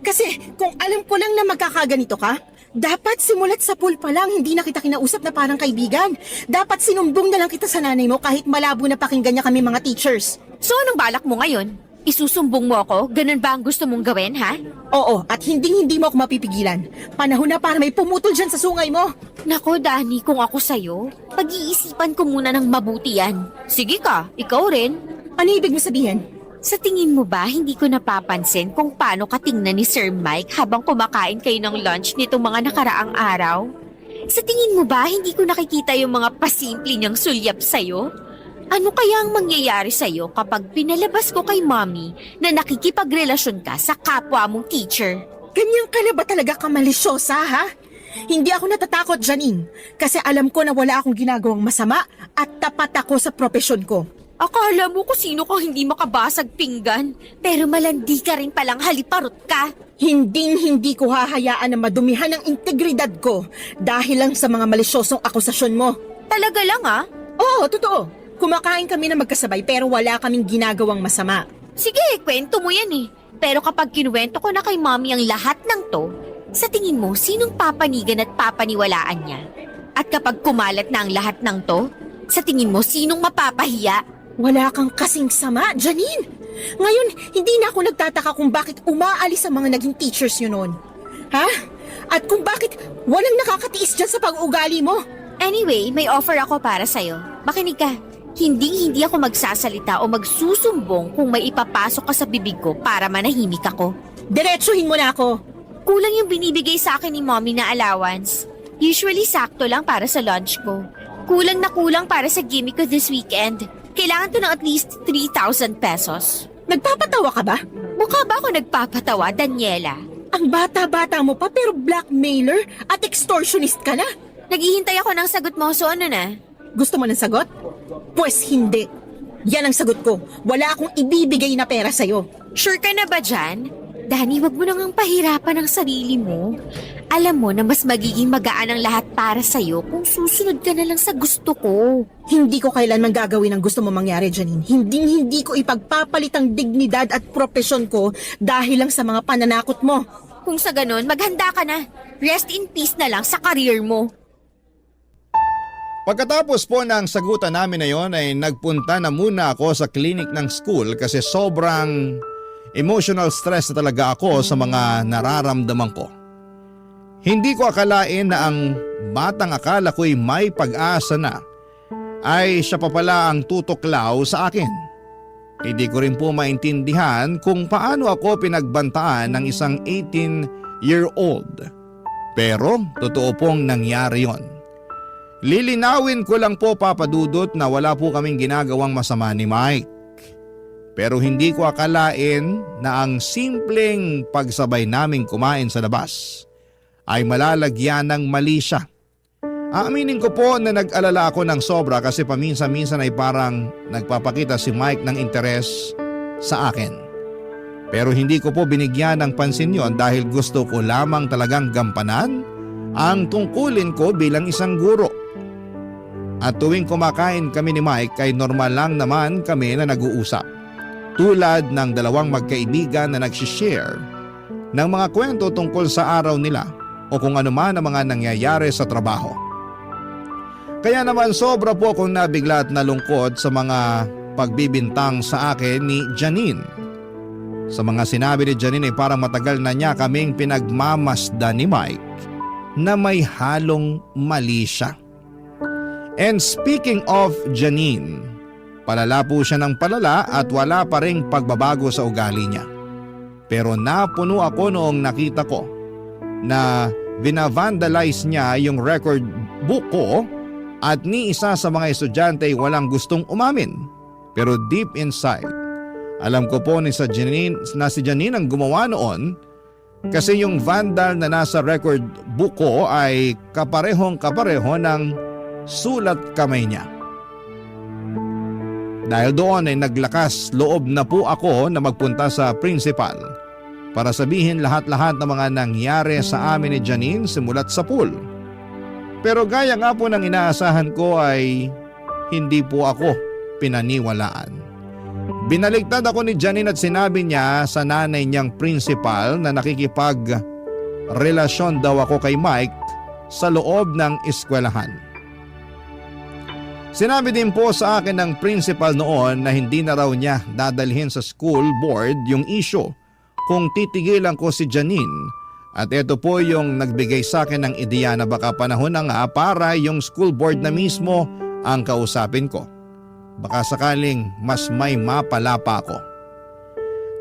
Kasi kung alam ko lang na magkakaganito ka, dapat simulat sa pool pa lang hindi na kita kinausap na parang kaibigan. Dapat sinumbong na lang kita sa nanay mo kahit malabo na pakinggan niya kami mga teachers. So anong balak mo ngayon? Isusumbong mo ako? Ganun ba ang gusto mong gawin, ha? Oo, at hindi mo ako mapipigilan. Panahon na para may pumutol dyan sa sungay mo. Nako, Dani, kung ako sa'yo, pag-iisipan ko muna ng mabuti yan. Sige ka, ikaw rin. Ano ibig mo sabihin? Sa tingin mo ba hindi ko napapansin kung paano ka tingnan ni Sir Mike habang kumakain kayo ng lunch nitong mga nakaraang araw? Sa tingin mo ba hindi ko nakikita yung mga pasimple niyang sulyap sa'yo? Ano kaya ang mangyayari sa'yo kapag pinalabas ko kay Mommy na nakikipagrelasyon ka sa kapwa mong teacher? Ganyan ka na ba talaga kamalisyosa, ha? Hindi ako natatakot, Janine. Kasi alam ko na wala akong ginagawang masama at tapat ako sa propesyon ko. Akala mo kung sino kang hindi makabasag pinggan, pero malandi ka rin palang haliparot ka. Hindi ko hahayaan na madumihan ang integridad ko dahil lang sa mga malisyosong akusasyon mo. Talaga lang ah? Oo, totoo. Kumakain kami na magkasabay pero wala kaming ginagawang masama. Sige, kwento mo yan eh. Pero kapag kinuwento ko na kay Mommy ang lahat ng to, sa tingin mo, sinong papanigan at papaniwalaan niya? At kapag kumalat na ang lahat ng to, sa tingin mo, sinong mapapahiya? Wala kang kasing sama, Janine. Ngayon, hindi na ako nagtataka kung bakit umaalis ang mga naging teachers yun noon. Ha? At kung bakit walang nakakatiis dyan sa pag-ugali mo. Anyway, may offer ako para sa'yo. Makinig ka. Hindi ako magsasalita o magsusumbong kung may ipapasok ka sa bibig ko para manahimik ako. Diretsuhin mo na ako. Kulang yung binibigay sa akin ni Mommy na allowance. Usually sakto lang para sa lunch ko. Kulang na kulang para sa gimmick ko this weekend. Kailangan to ng at least 3,000 pesos. Nagpapatawa ka ba? Mukha ba ako nagpapatawa, Daniela? Ang bata-bata mo pa pero blackmailer at extortionist ka na. Naghihintay ako ng sagot mo, so ano na? Gusto mo ng sagot? Pues hindi. Yan ang sagot ko. Wala akong ibibigay na pera sa'yo. Sure ka na ba dyan? Dani, wag mo nang pahirapan ang sarili mo. Alam mo na mas magiging magaan ang lahat para sa'yo kung susunod ka na lang sa gusto ko. Hindi ko kailanman gagawin ang gusto mo mangyari, Janine. Hindi ko ipagpapalit ang dignidad at propesyon ko dahil lang sa mga pananakot mo. Kung sa ganon, maghanda ka na. Rest in peace na lang sa career mo. Pagkatapos po ng sagutan namin na yon ay nagpunta na muna ako sa clinic ng school kasi sobrang emotional stress na talaga ako sa mga nararamdaman ko. Hindi ko akalain na ang batang akala ko'y may pag-asa na ay siya pa pala ang tutuklaw sa akin. Hindi ko rin po maintindihan kung paano ako pinagbantaan ng isang 18-year-old. Pero totoo pong nangyari yon. Lilinawin ko lang po, Papa Dudut, na wala po kaming ginagawang masama ni Mike. Pero hindi ko akalain na ang simpleng pagsabay naming kumain sa labas ay malalagyan ng mali siya. Aaminin ko po na nag-alala ako ng sobra kasi paminsan-minsan ay parang nagpapakita si Mike ng interes sa akin. Pero hindi ko po binigyan ng pansin yon dahil gusto ko lamang talagang gampanan ang tungkulin ko bilang isang guro. At tuwing kumakain kami ni Mike ay normal lang naman kami na nag-uusap. Tulad ng dalawang magkaibigan na nagsishare ng mga kwento tungkol sa araw nila o kung ano man ang mga nangyayari sa trabaho. Kaya naman sobra po akong nabigla at nalungkot sa mga pagbibintang sa akin ni Janine. Sa mga sinabi ni Janine ay parang matagal na niya kaming pinagmamasdan ni Mike na may halong mali siya. And speaking of Janine, palala po siya ng palala at wala pa ring pagbabago sa ugali niya. Pero napuno ako noong nakita ko na vinavandalize niya yung record book ko at ni isa sa mga estudyante ay walang gustong umamin. Pero deep inside, alam ko po si Janine ang gumawa noon kasi yung vandal na nasa record book ko ay kapareho ng sulat kamay niya. Dahil doon ay naglakas loob na po ako na magpunta sa principal para sabihin lahat-lahat ng mga nangyari sa amin ni Janine simulat sa pool. Pero gaya nga po ng inaasahan ko ay hindi po ako pinaniwalaan. Binaligtad ako ni Janine at sinabi niya sa nanay niyang principal na nakikipag-relasyon daw ako kay Mike sa loob ng eskwelahan. Sinabi din po sa akin ng principal noon na hindi na raw niya dadalhin sa school board yung issue kung titigilan ko si Janine. At ito po yung nagbigay sa akin ng ideya na baka panahon na nga para yung school board na mismo ang kausapin ko. Baka sakaling mas may mapala pa ako.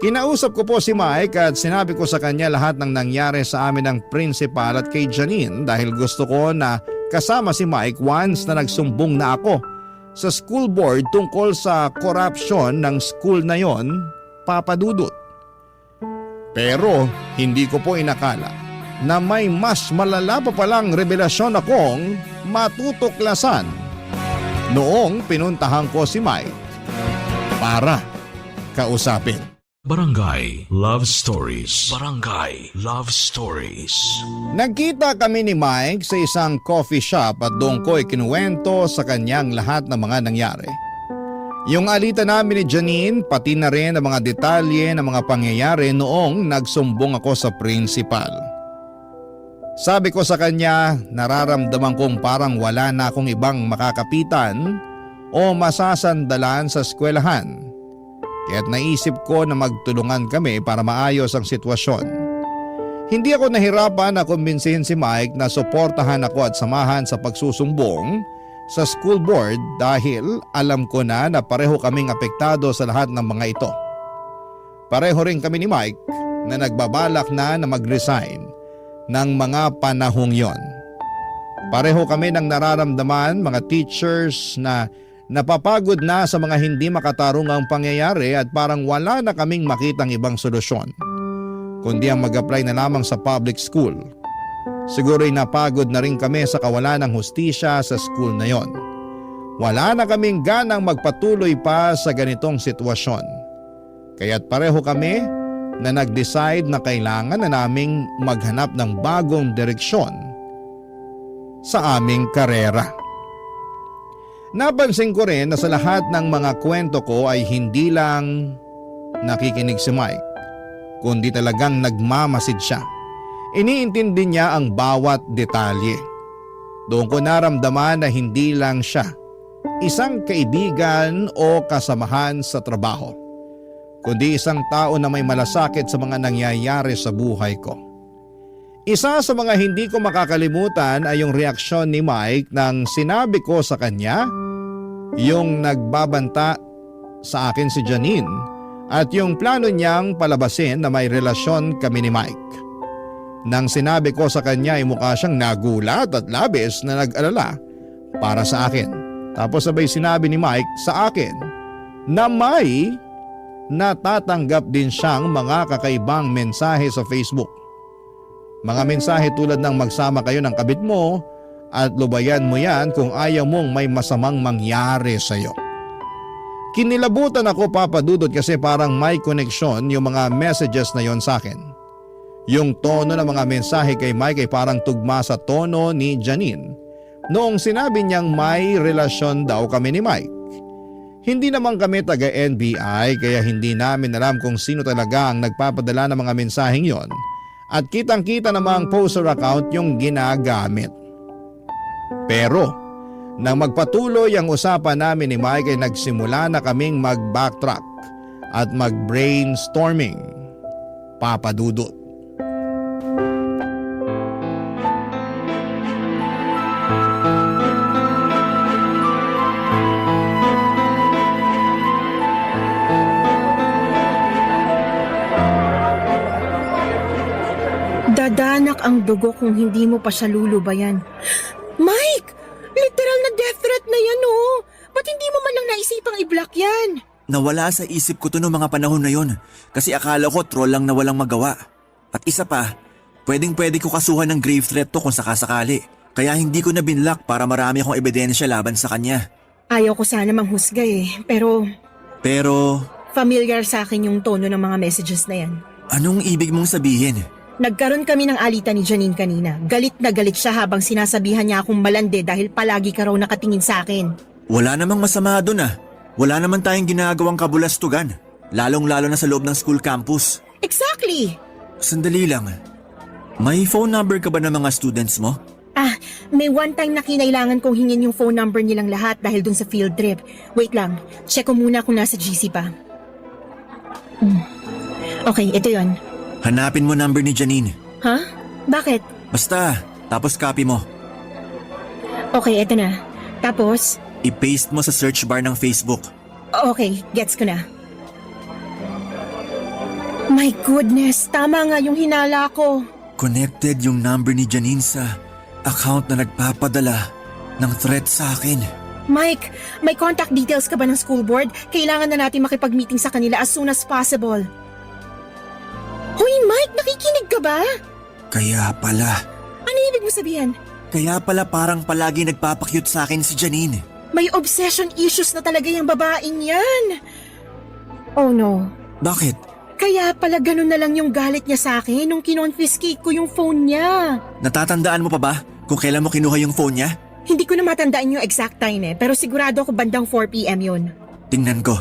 Kinausap ko po si Mike at sinabi ko sa kanya lahat ng nangyari sa amin ng principal at kay Janine dahil gusto ko na kasama si Mike once na nagsumbong na ako sa school board tungkol sa corruption ng school na yon, Papa Dudut. Pero hindi ko po inakala na may mas malala pa palang revelasyon akong matutuklasan noong pinuntahan ko si Mike para kausapin. Barangay Love Stories. Barangay Love Stories. Nagkita kami ni Mike sa isang coffee shop at doon ko ikinuwento sa kanyang lahat ng mga nangyari. Yung alita namin ni Janine pati na rin ang mga detalye ng mga pangyayari noong nagsumbong ako sa principal. Sabi ko sa kanya, nararamdaman kong parang wala na akong ibang makakapitan o masasandalan sa eskwelahan. Kaya't naisip ko na magtulungan kami para maayos ang sitwasyon. Hindi ako nahirapan na kumbinsihin si Mike na suportahan ako at samahan sa pagsusumbong sa school board dahil alam ko na pareho kaming apektado sa lahat ng mga ito. Pareho rin kami ni Mike na nagbabalak na mag-resign ng mga panahong yon. Pareho kami ng nararamdaman mga teachers na napapagod na sa mga hindi makatarungang pangyayari at parang wala na kaming makitang ibang solusyon kundi ang mag-apply na lamang sa public school. Siguro'y napagod na rin kami sa kawalan ng hustisya sa school na yon. Wala na kaming ganang magpatuloy pa sa ganitong sitwasyon. Kaya't pareho kami na nag-decide na kailangan na naming maghanap ng bagong direksyon sa aming karera. Napansin ko rin na sa lahat ng mga kwento ko ay hindi lang nakikinig si Mike, kundi talagang nagmamasid siya. Iniintindi niya ang bawat detalye. Doon ko naramdaman na hindi lang siya isang kaibigan o kasamahan sa trabaho, kundi isang tao na may malasakit sa mga nangyayari sa buhay ko. Isa sa mga hindi ko makakalimutan ay yung reaksyon ni Mike nang sinabi ko sa kanya yung nagbabanta sa akin si Janine at yung plano niyang palabasin na may relasyon kami ni Mike. Nang sinabi ko sa kanya ay mukha siyang nagulat at labis na nag-alala para sa akin. Tapos sabay sinabi ni Mike sa akin na may natatanggap din siyang mga kakaibang mensahe sa Facebook. Mga mensahe tulad ng magsama kayo ng kabit mo at lubayan mo yan kung ayaw mong may masamang mangyari sa iyo. Kinilabutan ako, Papa Dudut, kasi parang may koneksyon yung mga messages na yon sa akin. Yung tono ng mga mensahe kay Mike ay parang tugma sa tono ni Janine noong sinabi niyang may relasyon daw kami ni Mike. Hindi naman kami taga-NBI kaya hindi namin alam kung sino talaga ang nagpapadala ng mga mensaheng yon at kitang-kita namang poster account yung ginagamit. Pero nang magpatuloy ang usapan namin ni Mike ay nagsimula na kaming mag-backtrack at mag-brainstorming, Papa Dudut. Dadanak ang dugo kung hindi mo pa siya lulubayan. Mike! Literal na death threat na yan, oh! Ba't hindi mo man lang naisipang i-block yan? Nawala sa isip ko to noong mga panahon na yon kasi akala ko troll lang na walang magawa. At isa pa, pwedeng-pwede ko kasuhan ng grave threat to kung sakasakali. Kaya hindi ko na binlock para marami akong ebidensya laban sa kanya. Ayaw ko sana manghusga pero Pero, familiar sa akin yung tono ng mga messages na yan. anong ibig mong sabihin? Nagkaroon kami ng alitan ni Janine kanina. Galit na galit siya habang sinasabihan niya akong malande dahil palagi ka raw nakatingin sa akin. Wala namang masama doon ah. Wala naman tayong ginagawang kabulastugan. Lalong-lalo na sa loob ng school campus. Exactly! Sandali lang. May phone number ka ba ng mga students mo? May one time na kinailangan kong hingin yung phone number nilang lahat dahil dun sa field trip. Wait lang, check ko muna kung nasa GC pa. Okay, ito yon. Hanapin mo number ni Janine. Ha? Bakit? Basta, tapos copy mo. Okay, ito na. Tapos? I-paste mo sa search bar ng Facebook. Okay, gets ko na. My goodness, tama nga yung hinala ko. Connected yung number ni Janine sa account na nagpapadala ng threat sa akin. Mike, may contact details ka ba ng school board? Kailangan na natin makipag-meeting sa kanila as soon as possible. Hoy Mike, nakikinig ka ba? Kaya pala. Ano ibig mo sabihin? Kaya pala parang palagi nagpapakyut sa akin si Janine. May obsession issues na talaga yung babaeng yan. Oh no. Bakit? Kaya pala ganun na lang yung galit niya sa akin nung kinonfiscate ko yung phone niya. Natatandaan mo pa ba kung kailan mo kinuha yung phone niya? Hindi ko na matandaan yung exact time pero sigurado ako bandang 4 p.m. yun. Tingnan ko.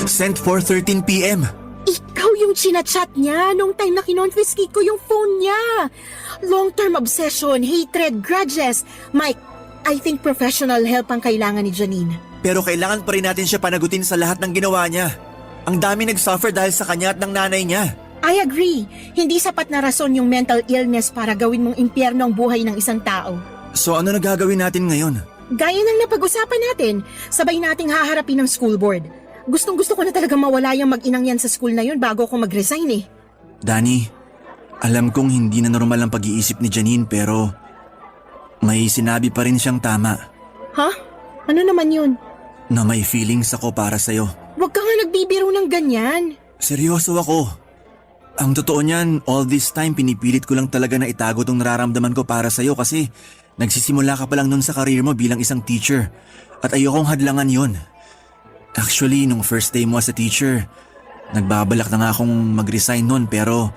Sent 4:13 p.m. Ikaw yung chinachat niya nung time na kinonfiscate ko yung phone niya. Long-term obsession, hatred, grudges. Mike, I think professional help ang kailangan ni Janine. Pero kailangan pa rin natin siya panagutin sa lahat ng ginawa niya. Ang dami nag-suffer dahil sa kanya at ng nanay niya. I agree. Hindi sapat na rason yung mental illness para gawin mong impyerno ang buhay ng isang tao. So ano na gagawin natin ngayon? Gaya ng napag-usapan natin, sabay nating haharapin ng school board. Gustong-gusto ko na talaga mawala yung mag-inang yan sa school na yun bago ako mag-resign eh. Danny, alam kong hindi na normal ang pag-iisip ni Janine pero may sinabi pa rin siyang tama. Ha? Ano naman yun? Na may feelings ako para sa'yo. Huwag ka nga nagbibiro ng ganyan. Seryoso ako. Ang totoo niyan, all this time pinipilit ko lang talaga na itago tong nararamdaman ko para sa'yo kasi Nagsisimula ka pa lang nun sa career mo bilang isang teacher at ayokong hadlangan yon. Actually, nung first day mo as a teacher, nagbabalak na nga akong mag-resign nun pero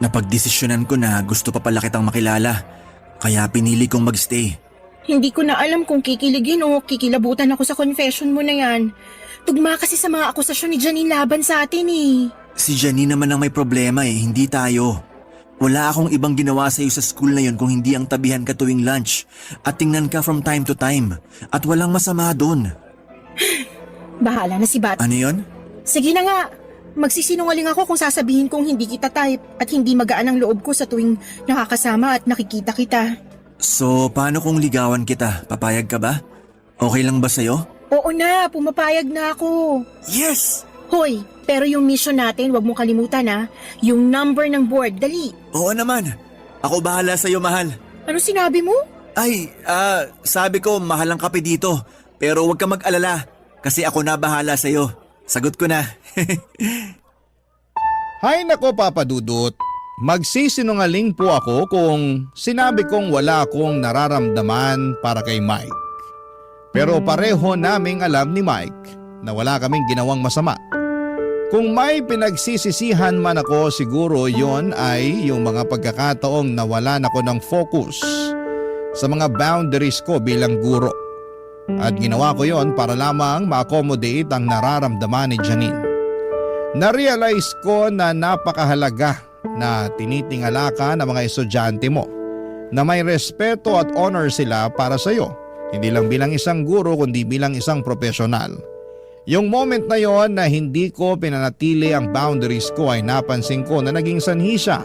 napagdesisyonan ko na gusto pa pala kitang makilala. Kaya pinili kong magstay. Hindi ko na alam kung kikiligin o kikilabutan ako sa confession mo na yan. Tugma kasi sa mga akusasyon ni Janine laban sa atin eh. Si Janine naman ang may problema hindi tayo. Wala akong ibang ginawa sa iyo sa school na yon kung hindi ang tabihan ka tuwing lunch at tingnan ka from time to time. At walang masama doon. Bahala na si Bat. Ano yon? Sige na nga. Magsisinungaling ako kung sasabihin kong hindi kita type at hindi magaan ang loob ko sa tuwing nakakasama at nakikita kita. So, paano kung ligawan kita? Papayag ka ba? Okay lang ba sa'yo? Oo na, pumapayag na ako. Yes! Hoy, pero yung mission natin, wag mong kalimutan ha. Yung number ng board, dali. Oo naman. Ako bahala sa'yo, mahal. Ano sinabi mo? Ay, sabi ko mahal ang kape dito. Pero huwag ka mag-alala kasi ako na bahala sa'yo. Sagot ko na. Hay nako Papa Dudut, magsisinungaling po ako kung sinabi kong wala akong nararamdaman para kay Mike. Pero pareho naming alam ni Mike na wala kaming ginawang masama. Kung may pinagsisisihan man ako, siguro yon ay yung mga pagkakataong nawalan ako ng focus sa mga boundaries ko bilang guro. At ginawa ko yon para lamang ma-accommodate ang nararamdaman ni Janine. Na-realize ko na napakahalaga na tinitingala ka ng mga estudyante mo, na may respeto at honor sila para sa iyo, hindi lang bilang isang guro kundi bilang isang profesional. Yung moment na yon na hindi ko pinanatili ang boundaries ko ay napansin ko na naging sanhi siya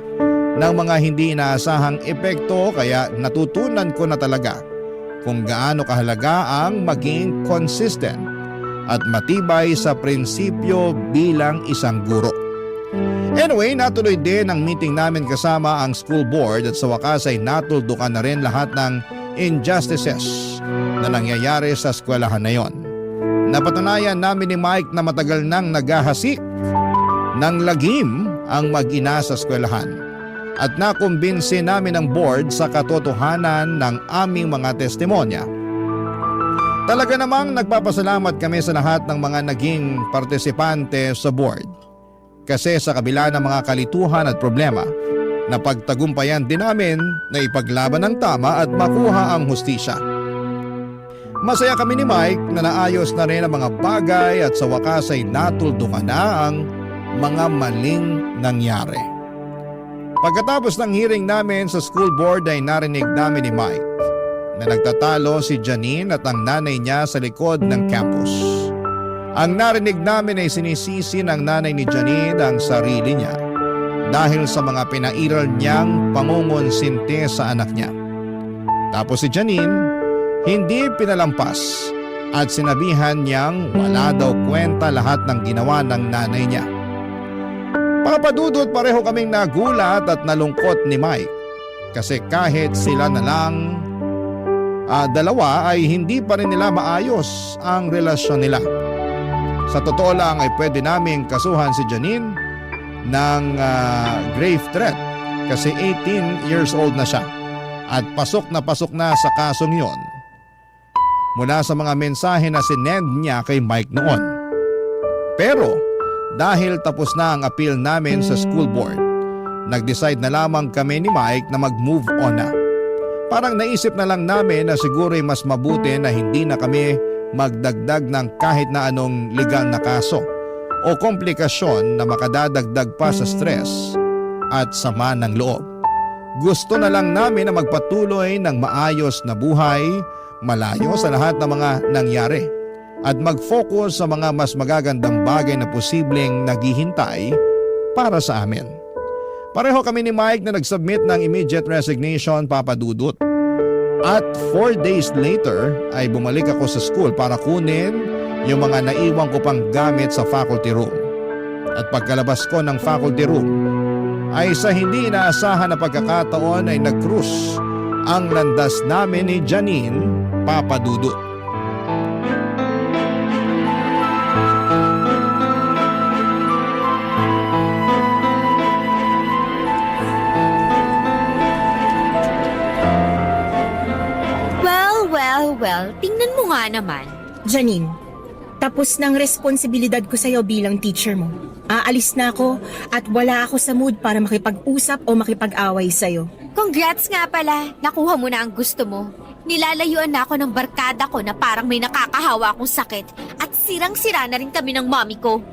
ng mga hindi inaasahang epekto, kaya natutunan ko na talaga kung gaano kahalaga ang maging consistent at matibay sa prinsipyo bilang isang guro. Anyway, natuloy din ang meeting namin kasama ang school board at sa wakas ay natuldukan na rin lahat ng injustices na nangyayari sa eskwelahan na yon. Napatunayan namin ni Mike na matagal nang naghahasik ng lagim ang mag-ina sa eskwelahan. At nakumbinsi namin ang board sa katotohanan ng aming mga testimonya. Talaga namang nagpapasalamat kami sa lahat ng mga naging partisipante sa board. Kasi sa kabila ng mga kalituhan at problema, napagtagumpayan din namin na ipaglaban ang tama at makuha ang hustisya. Masaya kami ni Mike na naayos na rin ang mga bagay at sa wakas ay natuldukan na ang mga maling nangyari. Pagkatapos ng hearing namin sa school board ay narinig namin ni Mike na nagtatalo si Janine at ang nanay niya sa likod ng campus. Ang narinig namin ay sinisisi ng nanay ni Janine ang sarili niya dahil sa mga pinairal niyang pangungonsinti sa anak niya. Tapos si Janine hindi pinalampas at sinabihan niyang wala daw kwenta lahat ng ginawa ng nanay niya. Papadudot, pareho kaming nagulat at nalungkot ni Mike kasi kahit sila na lang dalawa ay hindi pa rin nila maayos ang relasyon nila. Sa totoo lang ay pwede naming kasuhan si Janine ng grave threat kasi 18 years old na siya at pasok na sa kasong yon mula sa mga mensahe na sinend niya kay Mike noon. Pero dahil tapos na ang appeal namin sa school board, nag-decide na lamang kami ni Mike na mag-move on na. Parang naisip na lang namin na siguro ay mas mabuti na hindi na kami magdagdag ng kahit na anong legal na kaso o komplikasyon na makadadagdag pa sa stress at sama ng loob. Gusto na lang namin na magpatuloy ng maayos na buhay, malayo sa lahat ng mga nangyari, at mag-focus sa mga mas magagandang bagay na posibleng naghihintay para sa amin. Pareho kami ni Mike na nag-submit ng immediate resignation, Papa Dudut. At 4 days later ay bumalik ako sa school para kunin yung mga naiwan ko pang gamit sa faculty room. At pagkalabas ko ng faculty room ay sa hindi inaasahan na pagkakataon ay nag-cruise ang landas namin ni Janine, Papa Dudut. nga naman. Janine, tapos ng responsibilidad ko sa'yo bilang teacher mo. Aalis na ako at wala ako sa mood para makipag-usap o makipag-away sa'yo. Congrats nga pala, nakuha mo na ang gusto mo. Nilalayuan na ako ng barkada ko na parang may nakakahawa akong sakit at sirang-sira na rin kami ng mommy ko.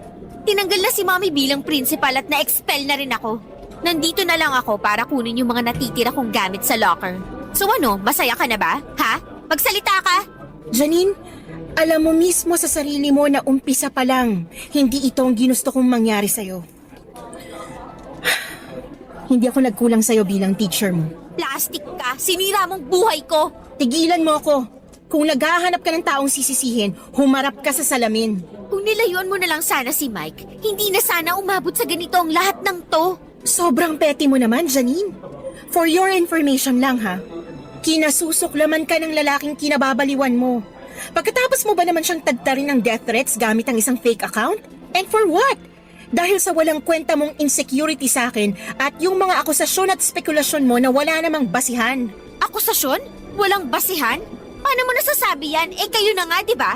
Tinanggal na si mommy bilang principal at na-expel na rin ako. Nandito na lang ako para kunin yung mga natitira kong gamit sa locker. So ano, masaya ka na ba? Ha? Magsalita ka? Janine, alam mo mismo sa sarili mo na umpisa pa lang, hindi ito ang ginusto kong mangyari sa'yo. Hindi ako nagkulang sa'yo bilang teacher mo. Plastic ka, sinira mong buhay ko. Tigilan mo ako. Kung naghahanap ka ng taong sisisihin, humarap ka sa salamin. Kung nilayuan mo na lang sana si Mike, hindi na sana umabot sa ganito ang lahat ng to. Sobrang petty mo naman, Janine. For your information lang ha, kinasusuklaman ka ng lalaking kinababaliwan mo. Pagkatapos mo ba naman siyang tagtarin ng death threats gamit ang isang fake account? And for what? Dahil sa walang kwenta mong insecurity sa akin at yung mga akusasyon at spekulasyon mo na wala namang basihan. Akusasyon? Walang basihan? Paano mo nasasabi yan? Eh kayo na nga, di ba?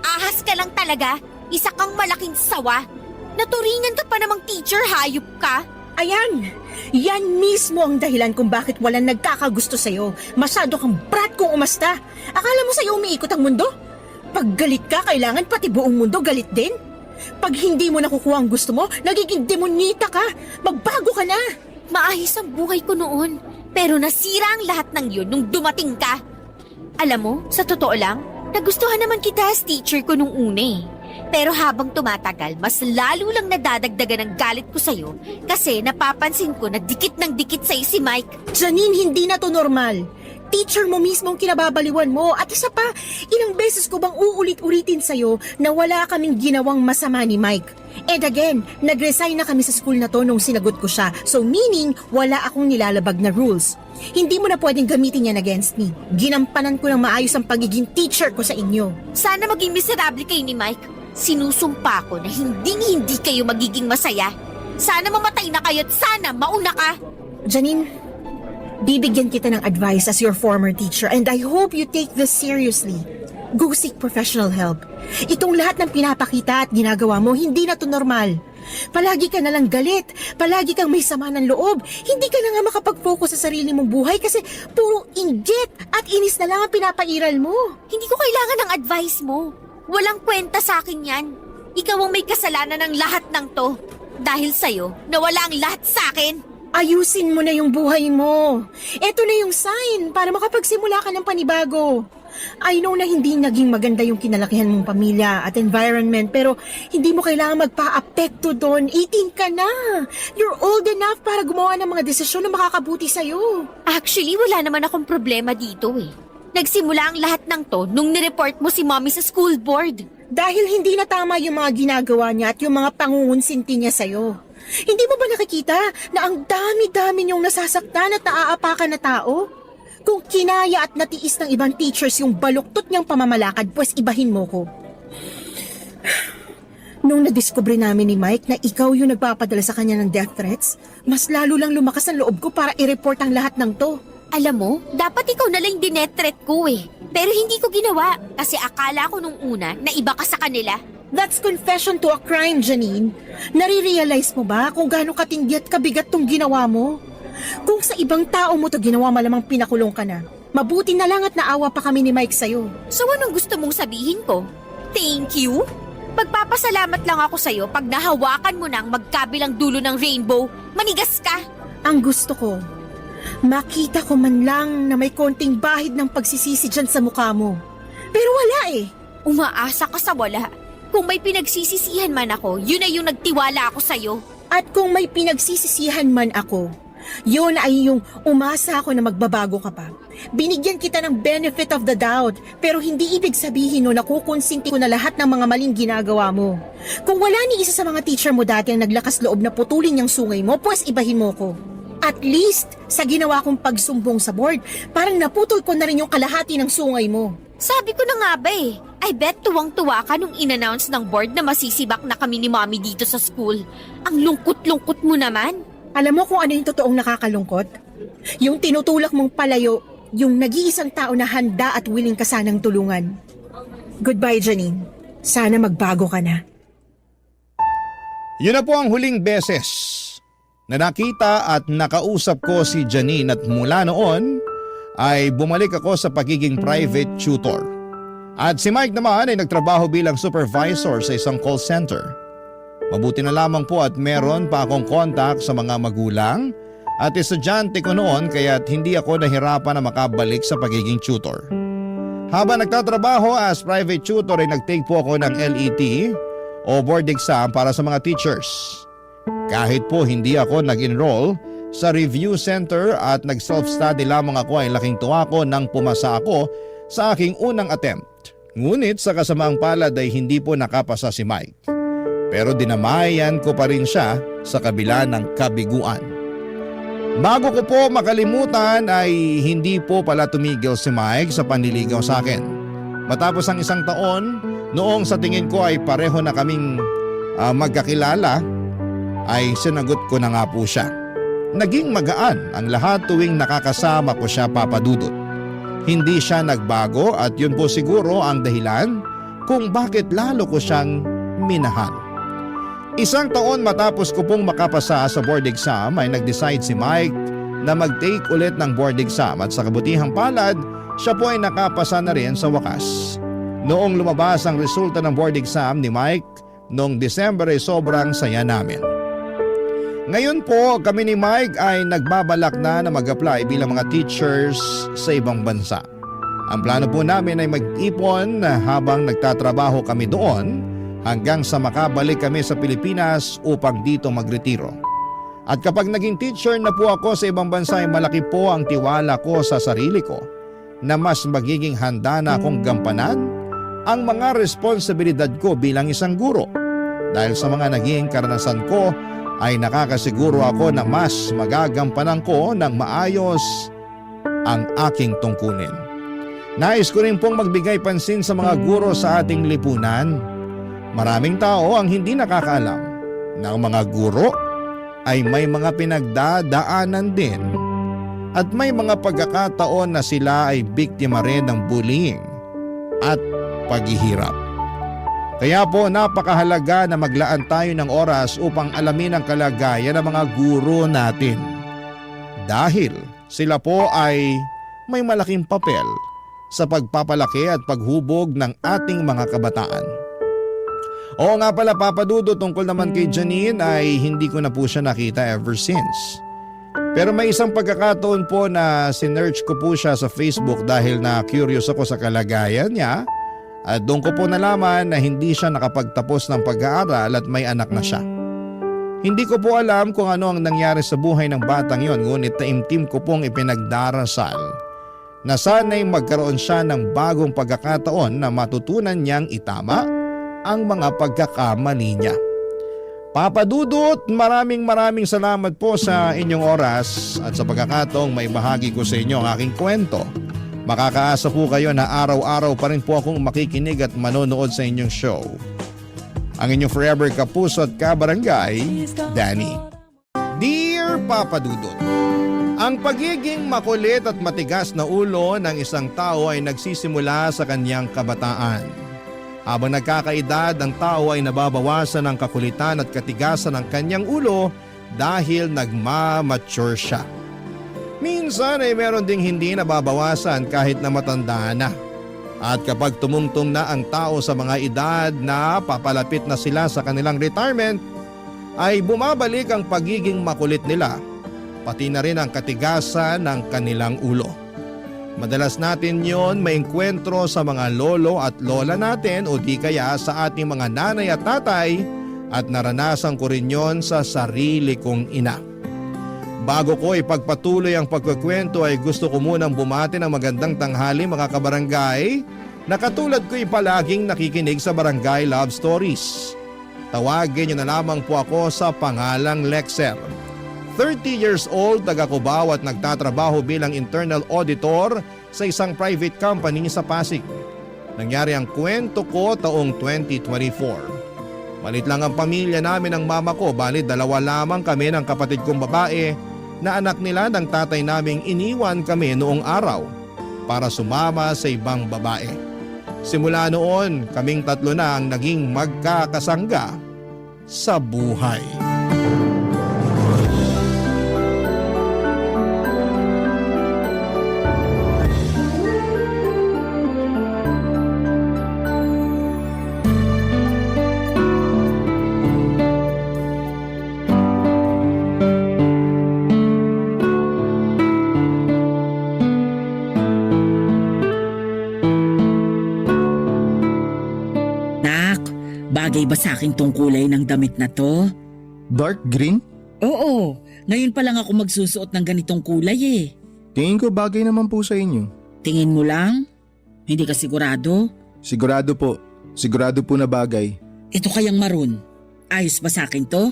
Ahas ka lang talaga. Isa kang malaking sawa. Naturingan ka pa namang teacher, hayop ka. Ayan! Yan mismo ang dahilan kung bakit walang nagkakagusto sa'yo. Masyado kang brat kung umasta. Akala mo sa'yo umiikot ang mundo? Pag galit ka, kailangan pati buong mundo galit din. Pag hindi mo nakukuha ang gusto mo, nagiging demonita ka. Magbago ka na. Maayos ang buhay ko noon. Pero nasira ang lahat ng yun nung dumating ka. Alam mo, sa totoo lang, nagustuhan naman kita as teacher ko nung una eh. Pero habang tumatagal, mas lalo lang nadadagdagan ang galit ko sa'yo kasi napapansin ko na dikit ng dikit sa'yo si Mike. Janine, hindi na to normal. Teacher mo mismo ang kinababaliwan mo. At isa pa, ilang beses ko bang uulit-ulitin sa'yo na wala kaming ginawang masama ni Mike. And again, nag-resign na kami sa school na to nung sinagot ko siya. So meaning, wala akong nilalabag na rules. Hindi mo na pwedeng gamitin yan against me. Ginampanan ko ng maayos ang pagiging teacher ko sa inyo. Sana maging miserable kayo ni Mike. Sinusumpa ko na hindi kayo magiging masaya. Sana mamatay na kayo at sana mauna ka. Janine, bibigyan kita ng advice as your former teacher and I hope you take this seriously. Go seek professional help. Itong lahat ng pinapakita at ginagawa mo, hindi na to normal. Palagi ka nalang galit, palagi kang may sama ng loob, hindi ka na nga makapag-focus sa sarili mong buhay kasi puro inggit at inis na lang ang pinapairal mo. Hindi ko kailangan ng advice mo. Walang kwenta sa akin yan. Ikaw ang may kasalanan ng lahat ng to. Dahil sa'yo, nawala ang lahat sa akin. Ayusin mo na yung buhay mo. Ito na yung sign para makapagsimula ka ng panibago. I know na hindi naging maganda yung kinalakihan mong pamilya at environment pero hindi mo kailangan magpa-apekto doon. 18 ka na. You're old enough para gumawa ng mga desisyon na makakabuti sa'yo. Actually, wala naman akong problema dito eh. Nagsimula ang lahat ng to nung nireport mo si mommy sa school board. Dahil hindi na tama yung mga ginagawa niya at yung mga pangungunsinti niya sa'yo. Hindi mo ba nakikita na ang dami-dami niyong nasasaktan at naaapakan na tao? Kung kinaya at natiis ng ibang teachers yung baluktot niyang pamamalakad, pues ibahin mo ko. Nung nadiskubre namin ni Mike na ikaw yung nagpapadala sa kanya ng death threats, mas lalo lang lumakas ang loob ko para i-report ang lahat ng to. Alam mo, dapat ikaw na lang dinetret ko eh. Pero hindi ko ginawa kasi akala ko nung una na iba ka sa kanila. That's confession to a crime, Janine. Nare-realize mo ba kung gaano katindi at kabigat tong ginawa mo? Kung sa ibang tao mo to ginawa, malamang pinakulong ka na. Mabuti na lang at naawa pa kami ni Mike sa'yo. So anong gusto mong sabihin ko? Thank you? Pagpapasalamat lang ako sa'yo pag nahawakan mo na ang magkabilang dulo ng rainbow. Manigas ka! Ang gusto ko, makita ko man lang na may konting bahid ng pagsisisi dyan sa mukha mo. Pero wala eh. Umaasa ka sa wala. Kung may pinagsisisihan man ako, yun ay yung nagtiwala ako sa'yo. At kung may pinagsisisihan man ako, yun ay yung umasa ako na magbabago ka pa. Binigyan kita ng benefit of the doubt, pero hindi ibig sabihin no na kukonsinti ko na lahat ng mga maling ginagawa mo. Kung wala ni isa sa mga teacher mo dati ang naglakas loob na putulin yung sungay mo, pues ibahin mo ko. At least, sa ginawa kong pagsumbong sa board, parang naputol ko na rin yung kalahati ng sungay mo. Sabi ko na nga ba eh. I bet tuwang-tuwa ka nung in-announce ng board na masisibak na kami ni mommy dito sa school. Ang lungkot-lungkot mo naman. Alam mo kung ano yung totoong nakakalungkot? Yung tinutulak mong palayo, yung nag-iisang tao na handa at willing ka sanang tulungan. Goodbye, Janine. Sana magbago ka na. Yun na po ang huling beses na nakita at nakausap ko si Janine at mula noon ay bumalik ako sa pagiging private tutor. At si Mike naman ay nagtrabaho bilang supervisor sa isang call center. Mabuti na lamang po at meron pa akong contact sa mga magulang at estudyante ko noon kaya't hindi ako nahirapan na makabalik sa pagiging tutor. Habang nagtatrabaho as private tutor ay nagtake po ako ng LET o board exam para sa mga teachers. Kahit po hindi ako nag-enroll sa review center at nag-self-study lamang ako ay laking tuwa ko nang pumasa ako sa aking unang attempt. Ngunit sa kasamaang palad ay hindi po nakapasa si Mike. Pero dinamayan ko pa rin siya sa kabila ng kabiguan. Bago ko po makalimutan ay hindi po pala tumigil si Mike sa panliligaw sa akin. Matapos ang isang taon, noong sa tingin ko ay pareho na kaming magkakilala, ay sinagot ko na nga po siya. Naging magaan ang lahat tuwing nakakasama ko siya, Papa Dudut. Hindi siya nagbago at yun po siguro ang dahilan kung bakit lalo ko siyang minahal. Isang taon matapos ko pong makapasa sa board exam ay nag-decide si Mike na mag-take ulit ng board exam at sa kabutihang palad, siya po ay nakapasa na rin sa wakas. Noong lumabas ang resulta ng board exam ni Mike noong December ay sobrang saya namin. Ngayon po kami ni Mike ay nagbabalak na mag-apply bilang mga teachers sa ibang bansa. Ang plano po namin ay mag-ipon habang nagtatrabaho kami doon hanggang sa makabalik kami sa Pilipinas upang dito magretiro. At kapag naging teacher na po ako sa ibang bansa ay malaki po ang tiwala ko sa sarili ko na mas magiging handa na akong gampanan ang mga responsibilidad ko bilang isang guro. Dahil sa mga naging karanasan ko ay nakakasiguro ako na mas magagampanan ko ng maayos ang aking tungkulin. Nais ko rin pong magbigay pansin sa mga guro sa ating lipunan. Maraming tao ang hindi nakakaalam na ang mga guro ay may mga pinagdadaanan din at may mga pagkakataon na sila ay biktima rin ng bullying at paghihirap. Kaya po napakahalaga na maglaan tayo ng oras upang alamin ang kalagayan ng mga guro natin. Dahil sila po ay may malaking papel sa pagpapalaki at paghubog ng ating mga kabataan. Oo nga pala, Papa Dudo, tungkol naman kay Janine ay hindi ko na po siya nakita ever since. Pero may isang pagkakataon po na sinearch ko po siya sa Facebook dahil na curious ako sa kalagayan niya at doon ko po nalaman na hindi siya nakapagtapos ng pag-aaral at may anak na siya. Hindi ko po alam kung ano ang nangyari sa buhay ng batang yon, ngunit taimtim ko pong ipinagdarasal na sana'y magkaroon siya ng bagong pagkakataon na matutunan niyang itama ang mga pagkakamali niya. Papa Dudut, maraming salamat po sa inyong oras at sa pagkakataong may bahagi ko sa inyo ang aking kwento. Makakaasa po kayo na araw-araw pa rin po akong makikinig at manonood sa inyong show. Ang inyong forever kapuso at kabarangay, Danny. Dear Papa Dudut, ang pagiging makulit at matigas na ulo ng isang tao ay nagsisimula sa kanyang kabataan. Habang nagkakaedad, ang tao ay nababawasan ng kakulitan at katigasan ng kanyang ulo dahil nagmamature siya. Minsan ay meron ding hindi nababawasan kahit na matanda na. At kapag tumungtong na ang tao sa mga edad na papalapit na sila sa kanilang retirement, ay bumabalik ang pagiging makulit nila, pati na rin ang katigasan ng kanilang ulo. Madalas natin yon maengkwentro sa mga lolo at lola natin o di kaya sa ating mga nanay at tatay at naranasan ko rin yon sa sarili kong ina. Bago ko ipagpatuloy ang pagkukwento ay gusto ko munang bumati ng magandang tanghali mga kabarangay na katulad ko'y palaging nakikinig sa Barangay Love Stories. Tawagin niyo na lamang po ako sa pangalang Lexer. 30 years old, taga Cubao at nagtatrabaho bilang internal auditor sa isang private company sa Pasig. Nangyari ang kwento ko taong 2024. Malit lang ang pamilya namin ng mama ko, balit 2 lamang kami ng kapatid kong babae na anak nila ng tatay naming iniwan kami noong araw para sumama sa ibang babae. Simula noon, kaming tatlo na ang naging magkakasangga sa buhay. Nak, bagay ba sa akin tong kulay ng damit na to? Dark green? Oo, ngayon pa lang ako magsusuot ng ganitong kulay eh. Tingin ko bagay naman po sa inyo. Tingin mo lang? Hindi ka sigurado? Sigurado po. Sigurado po na bagay. Ito kayang maroon. Ayos ba sa akin to?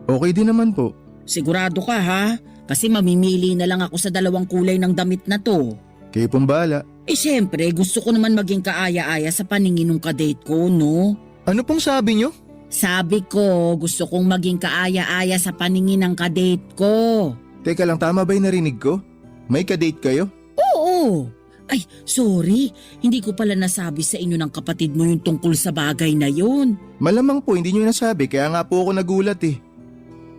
Okay din naman po. Sigurado ka ha? Kasi mamimili na lang ako sa dalawang kulay ng damit na to. Kayo pong bahala. Eh syempre, gusto ko naman maging kaaya-aya sa paningin ng kadate ko, no? Ano pong sabi nyo? Sabi ko, gusto kong maging kaaya-aya sa paningin ng kadate ko. Teka lang, tama ba yung narinig ko? May kadate kayo? Oo. Ay, sorry. Hindi ko pala nasabi sa inyo ng kapatid mo yung tungkol sa bagay na yun. Malamang po, hindi nyo nasabi, kaya nga po ako nagulat eh.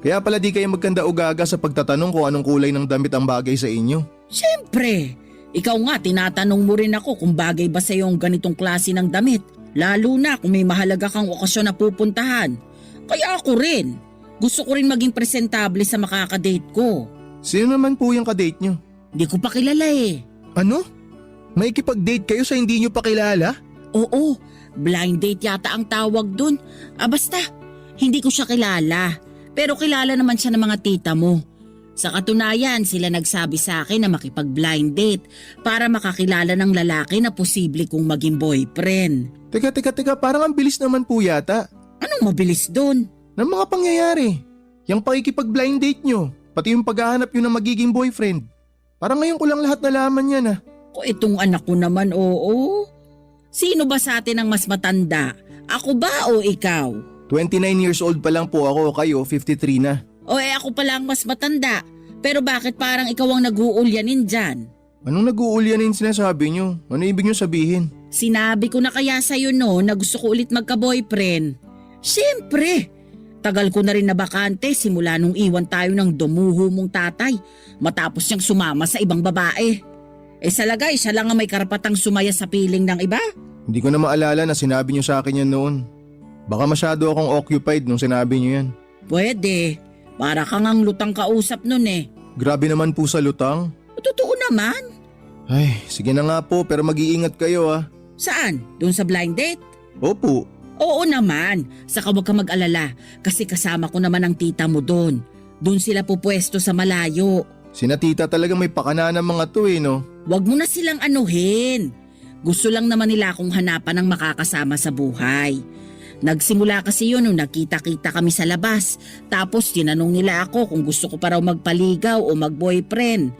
Kaya pala di kayo magkanda o gaga sa pagtatanong kung anong kulay ng damit ang bagay sa inyo. Siyempre. Ikaw nga, tinatanong mo rin ako kung bagay ba sa'yo ang ganitong klase ng damit. Lalo na kung may mahalaga kang okasyon na pupuntahan. Kaya ako rin. Gusto ko rin maging presentable sa makakadate ko. Sino naman po yung kadate nyo? Hindi ko pa kilala eh. Ano? May ikipag-date kayo sa hindi nyo pa kilala? Oo, blind date yata ang tawag dun. Basta, hindi ko siya kilala. Pero kilala naman siya ng mga tita mo. Sa katunayan, sila nagsabi sa akin na makipag-blind date para makakilala ng lalaki na posible kong maging boyfriend. Teka, parang ang bilis naman po yata. Anong mabilis dun? Ng mga pangyayari. Yung pakikipag-blind date nyo, pati yung paghahanap nyo ng magiging boyfriend. Parang ngayon ko lang lahat nalaman yan ah. Kung itong anak ko naman, oo. Sino ba sa atin ang mas matanda? Ako ba o ikaw? 29 years old pa lang po ako, kayo 53 na. O ako pala ang mas matanda. Pero bakit parang ikaw ang nag-uulyanin dyan? Anong nag-uulyanin sinasabi nyo? Ano ibig nyo sabihin? Sinabi ko na kaya sa'yo no na gusto ko ulit magka-boyfriend. Siyempre! Tagal ko na rin na bakante simula nung iwan tayo ng dumuho mong tatay matapos niyang sumama sa ibang babae. Sa lagay, siya lang ang may karapatang sumaya sa piling ng iba. Hindi ko na maalala na sinabi nyo sa akin yan noon. Baka masyado akong occupied nung sinabi nyo yan. Pwede. Para kang ang lutang kausap nun eh. Grabe naman po sa lutang. Totoo naman. Ay, sige na nga po pero mag-iingat kayo ah. Saan? Doon sa blind date? Opo. Oo naman. Saka huwag ka mag-alala kasi kasama ko naman ang tita mo doon. Doon sila pupwesto sa malayo. Sina tita talaga may pakana ng mga to eh no. Huwag mo na silang anuhin. Gusto lang naman nila akong hanapan ng makakasama sa buhay. Nagsimula kasi yun nung nakita-kita kami sa labas. Tapos tinanong nila ako kung gusto ko pa raw magpaligaw o mag-boyfriend.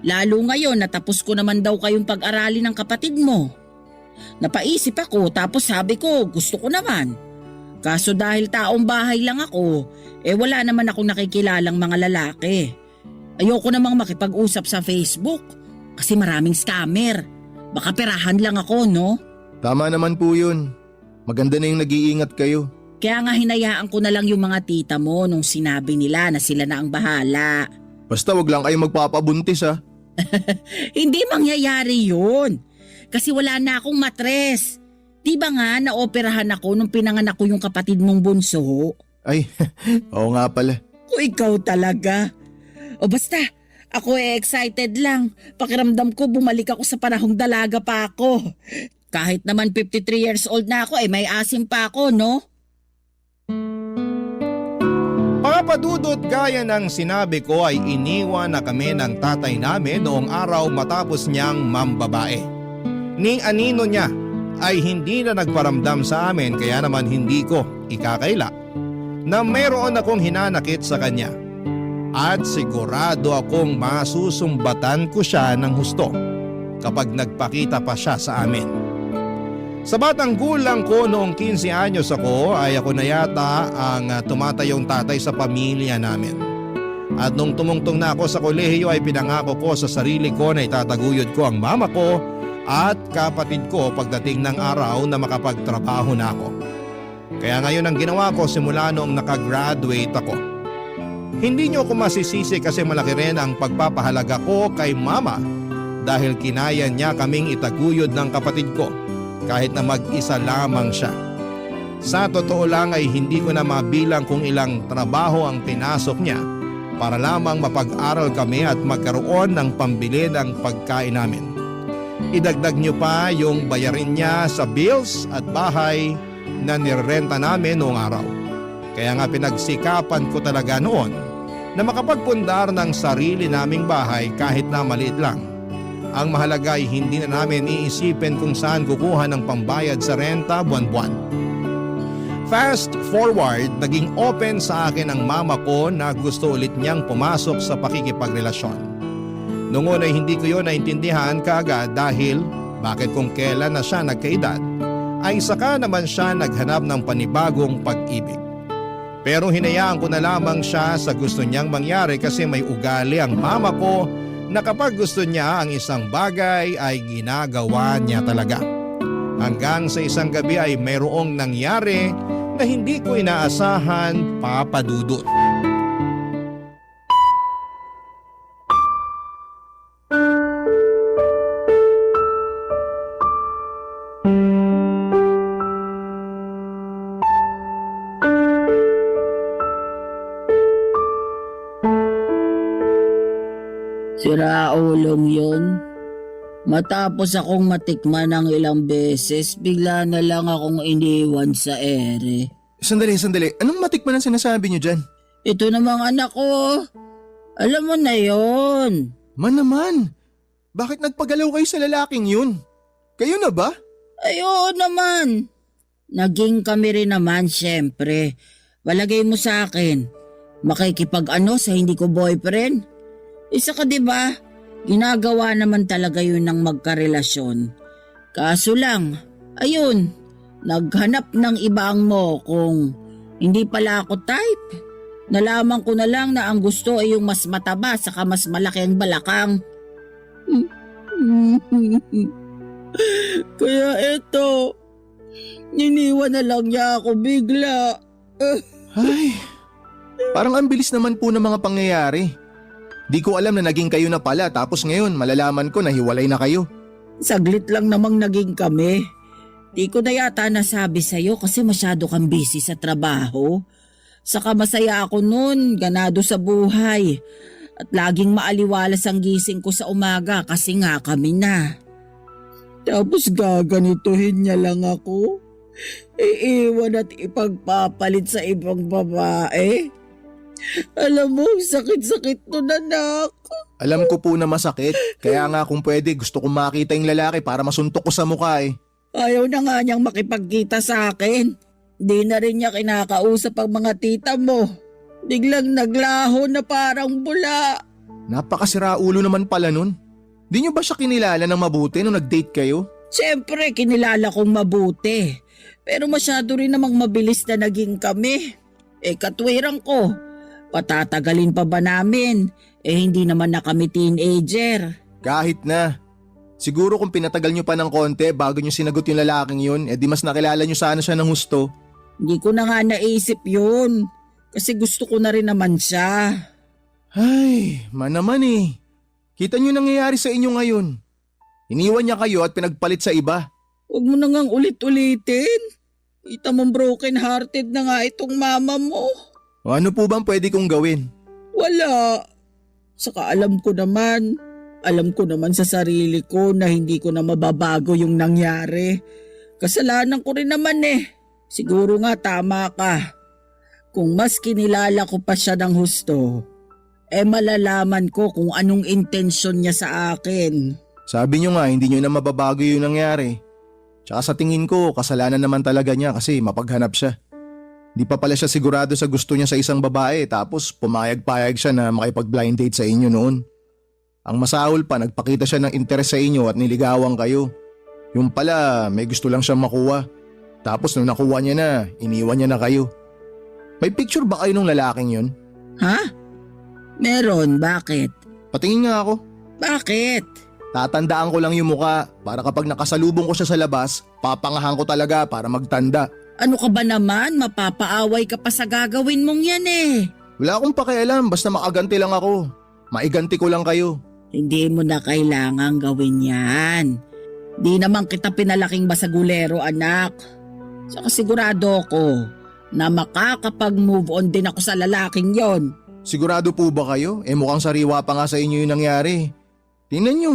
Lalo ngayon natapos ko naman daw kayong pag-aralin ng kapatid mo. Napaisip ako tapos sabi ko gusto ko naman. Kaso dahil taong bahay lang ako, wala naman akong nakikilalang mga lalaki. Ayoko namang makipag-usap sa Facebook kasi maraming scammer. Baka perahan lang ako, no? Tama naman po yun. Maganda na yung nag-iingat kayo. Kaya nga hinayaan ko na lang yung mga tita mo nung sinabi nila na sila na ang bahala. Basta wag lang kayo magpapabuntis ah. Hindi mangyayari yun. Kasi wala na akong matres. Di ba nga naoperahan ako nung pinanganak ko yung kapatid mong bunso? Ay, oo nga pala. Kung ikaw talaga. O basta, ako excited lang. Pakiramdam ko bumalik ako sa panahong dalaga pa ako. Kahit naman 53 years old na ako, may asim pa ako, no? Mga padudot, gaya ng sinabi ko ay iniwan na kami ng tatay namin noong araw matapos niyang mambabae. Ning anino niya ay hindi na nagparamdam sa amin kaya naman hindi ko ikakaila na mayroon akong hinanakit sa kanya. At sigurado akong masusumbatan ko siya ng husto kapag nagpakita pa siya sa amin. Sa batang gulang ko noong 15 anyos ako ay ako na yata ang tumatayong tatay sa pamilya namin. At nung tumungtong na ako sa kolehiyo ay pinangako ko sa sarili ko na itataguyod ko ang mama ko at kapatid ko pagdating ng araw na makapagtrabaho na ako. Kaya ngayon ang ginawa ko simula noong nakagraduate ako. Hindi niyo ako masisisi kasi malaki rin ang pagpapahalaga ko kay mama dahil kinaya niya kaming itaguyod ng kapatid ko kahit na mag-isa lamang siya. Sa totoo lang ay hindi ko na mabilang kung ilang trabaho ang pinasok niya para lamang mapag-aral kami at magkaroon ng pambili ng pagkain namin. Idagdag niyo pa yung bayarin niya sa bills at bahay na nirerenta namin noong araw. Kaya nga pinagsikapan ko talaga noon na makapagpundar ng sarili naming bahay kahit na maliit lang. Ang mahalaga ay hindi na namin iisipin kung saan kukuha ng pambayad sa renta buwan-buwan. Fast forward, naging open sa akin ang mama ko na gusto ulit niyang pumasok sa pakikipagrelasyon. Noong una ay hindi ko yun naintindihan kaagad dahil bakit kung kailan na siya nagkaedad ay saka naman siya naghanap ng panibagong pag-ibig. Pero hinayaan ko na lamang siya sa gusto niyang mangyari kasi may ugali ang mama ko na kapag gusto niya ang isang bagay ay ginagawa niya talaga. Hanggang sa isang gabi ay mayroong nangyari na hindi ko inaasahan, Papa Dudut. Siraulong yun. Matapos akong matikman ng ilang beses, bigla na lang akong iniwan sa ere. Sandali. Anong matikman ang sinasabi niyo dyan? Ito namang anak ko. Alam mo na yon. Man naman, bakit nagpagalaw kayo sa lalaking yun? Kayo na ba? Ay, oo naman. Naging kami rin naman, syempre. Walagay mo sa akin. Makikipag-ano sa hindi ko boyfriend? Isa ka, di ba? Ginagawa naman talaga yun ng magkarelasyon. Kaso lang, ayun, naghanap ng ibang mo kung hindi pala ako type. Nalaman ko na lang na ang gusto ay yung mas mataba saka mas malaki ang balakang. Kaya eto, niniwan na lang niya ako bigla. Ay, parang ang bilis naman po ng mga pangyayari. Di ko alam na naging kayo na pala tapos ngayon malalaman ko na hiwalay na kayo. Saglit lang namang naging kami. Di ko na yata nasabi sa'yo kasi masyado kang busy sa trabaho. Saka masaya ako nun, ganado sa buhay. At laging maaliwalas ang gising ko sa umaga kasi nga kami na. Tapos gaganituhin niya lang ako. Iiwan at ipagpapalit sa ibang babae. Alam mo, sakit-sakit nun, anak. Alam ko po na masakit, kaya nga kung pwede gusto kong makita yung lalaki para masuntok ko sa mukha eh. Ayaw na nga niyang makipagkita sa akin. Di na rin niya kinakausap ang mga tita mo. Biglang naglaho na parang bula. Napakasira ulo naman pala nun. Di niyo ba siya kinilala ng mabuti nung nag-date kayo? Siyempre, kinilala kong mabuti. Pero masyado rin namang mabilis na naging kami. Katwiran ko. Patatagalin pa ba namin? Hindi naman na kami teenager. Kahit na. Siguro kung pinatagal niyo pa ng konti bago niyo sinagot yung lalaking yun, di mas nakilala niyo sana siya ng husto. Hindi ko na nga naisip yun. Kasi gusto ko na rin naman siya. Ay, naman eh. Kita niyo nangyayari sa inyo ngayon. Iniwan niya kayo at pinagpalit sa iba. Huwag mo na ngang ulit-ulitin. Kita mong broken hearted na nga itong mama mo. O ano po bang pwede kong gawin? Wala. Saka alam ko naman sa sarili ko na hindi ko na mababago yung nangyari. Kasalanan ko rin naman eh. Siguro nga tama ka. Kung mas kinilala ko pa siya ng husto, malalaman ko kung anong intensyon niya sa akin. Sabi niyo nga hindi niyo na mababago yung nangyari. Tsaka sa tingin ko kasalanan naman talaga niya kasi mapaghanap siya. Di pa pala siya sigurado sa gusto niya sa isang babae tapos pumayag-payag siya na makipag-blind date sa inyo noon. Ang masahol pa nagpakita siya ng interes sa inyo at niligawan kayo. Yung pala may gusto lang siyang makuha. Tapos nung nakuha niya na, iniwan niya na kayo. May picture ba kayo ng lalaking yun? Ha? Meron, bakit? Patingin nga ako. Bakit? Tatandaan ko lang yung muka para kapag nakasalubong ko siya sa labas, papangahan ko talaga para magtanda. Ano ka ba naman? Mapapaaway ka pa sa gagawin mong yan eh. Wala akong pakialam basta makaganti lang ako. Maiganti ko lang kayo. Hindi mo na kailangang gawin yan. Di naman kita pinalaking basagulero, anak. Saka sigurado ko na makakapag-move on din ako sa lalaking yon. Sigurado po ba kayo? Mukhang sariwa pa nga sa inyo yung nangyari. Tingnan nyo,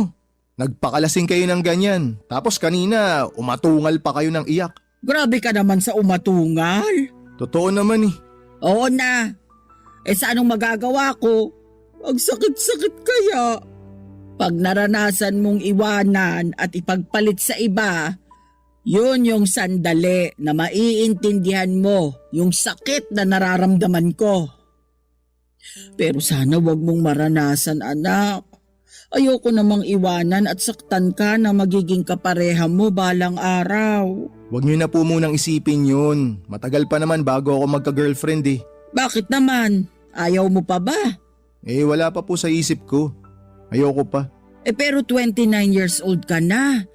nagpakalasing kayo ng ganyan. Tapos kanina, umatungal pa kayo ng iyak. Grabe ka naman sa umatungal. Totoo naman eh. Oo na. Sa anong magagawa ko? Ang sakit-sakit kaya. Pag naranasan mong iwanan at ipagpalit sa iba, yun yung sandali na maiintindihan mo yung sakit na nararamdaman ko. Pero sana wag mong maranasan, anak. Ayoko namang iwanan at saktan ka na magiging kapareha mo balang araw. Huwag nyo na po munang isipin yun. Matagal pa naman bago ako magka-girlfriend eh. Bakit naman? Ayaw mo pa ba? Wala pa po sa isip ko. Ayoko pa. Pero 29 years old ka na.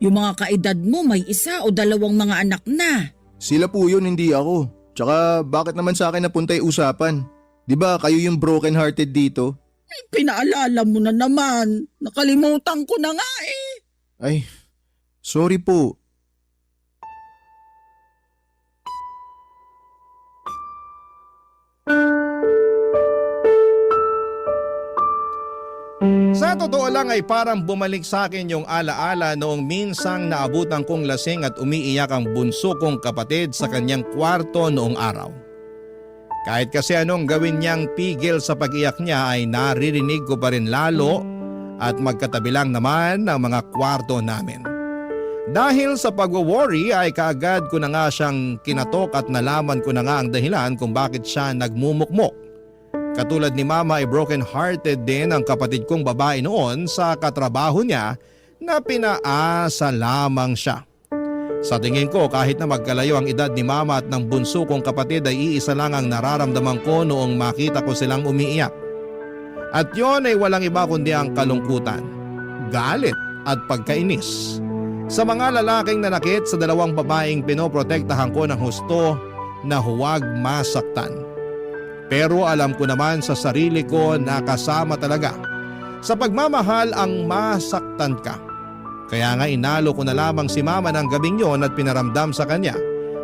Yung mga kaedad mo may 1 o 2 mga anak na. Sila po yun, hindi ako. Tsaka bakit naman sa akin napunta yung usapan? Di ba kayo yung broken hearted dito? Pinaalala mo na naman. Nakalimutan ko na nga eh. Ay, sorry po. Sa totoo lang ay parang bumalik sa akin yung alaala noong minsang naabutan kong lasing at umiiyak ang bunso kong kapatid sa kanyang kwarto noong araw. Kahit kasi anong gawin niyang pigil sa pag-iyak niya ay naririnig ko pa rin lalo at magkatabi lang naman ang mga kwarto namin. Dahil sa pag-worry ay kaagad ko na nga siyang kinatok at nalaman ko na nga ang dahilan kung bakit siya nagmumukmok. Katulad ni mama ay broken-hearted din ang kapatid kong babae noon sa katrabaho niya na pinaasa lamang siya. Sa tingin ko kahit na magkalayo ang edad ni mama at ng bunso kong kapatid ay iisa lang ang nararamdaman ko noong makita ko silang umiiyak. At yon ay walang iba kundi ang kalungkutan, galit at pagkainis sa mga lalaking nanakit sa 2 babaeng pinoprotektahan ko ng husto na huwag masaktan. Pero alam ko naman sa sarili ko na kasama talaga sa pagmamahal ang masaktan ka. Kaya nga inalo ko na lamang si mama ng gabing yon at pinaramdam sa kanya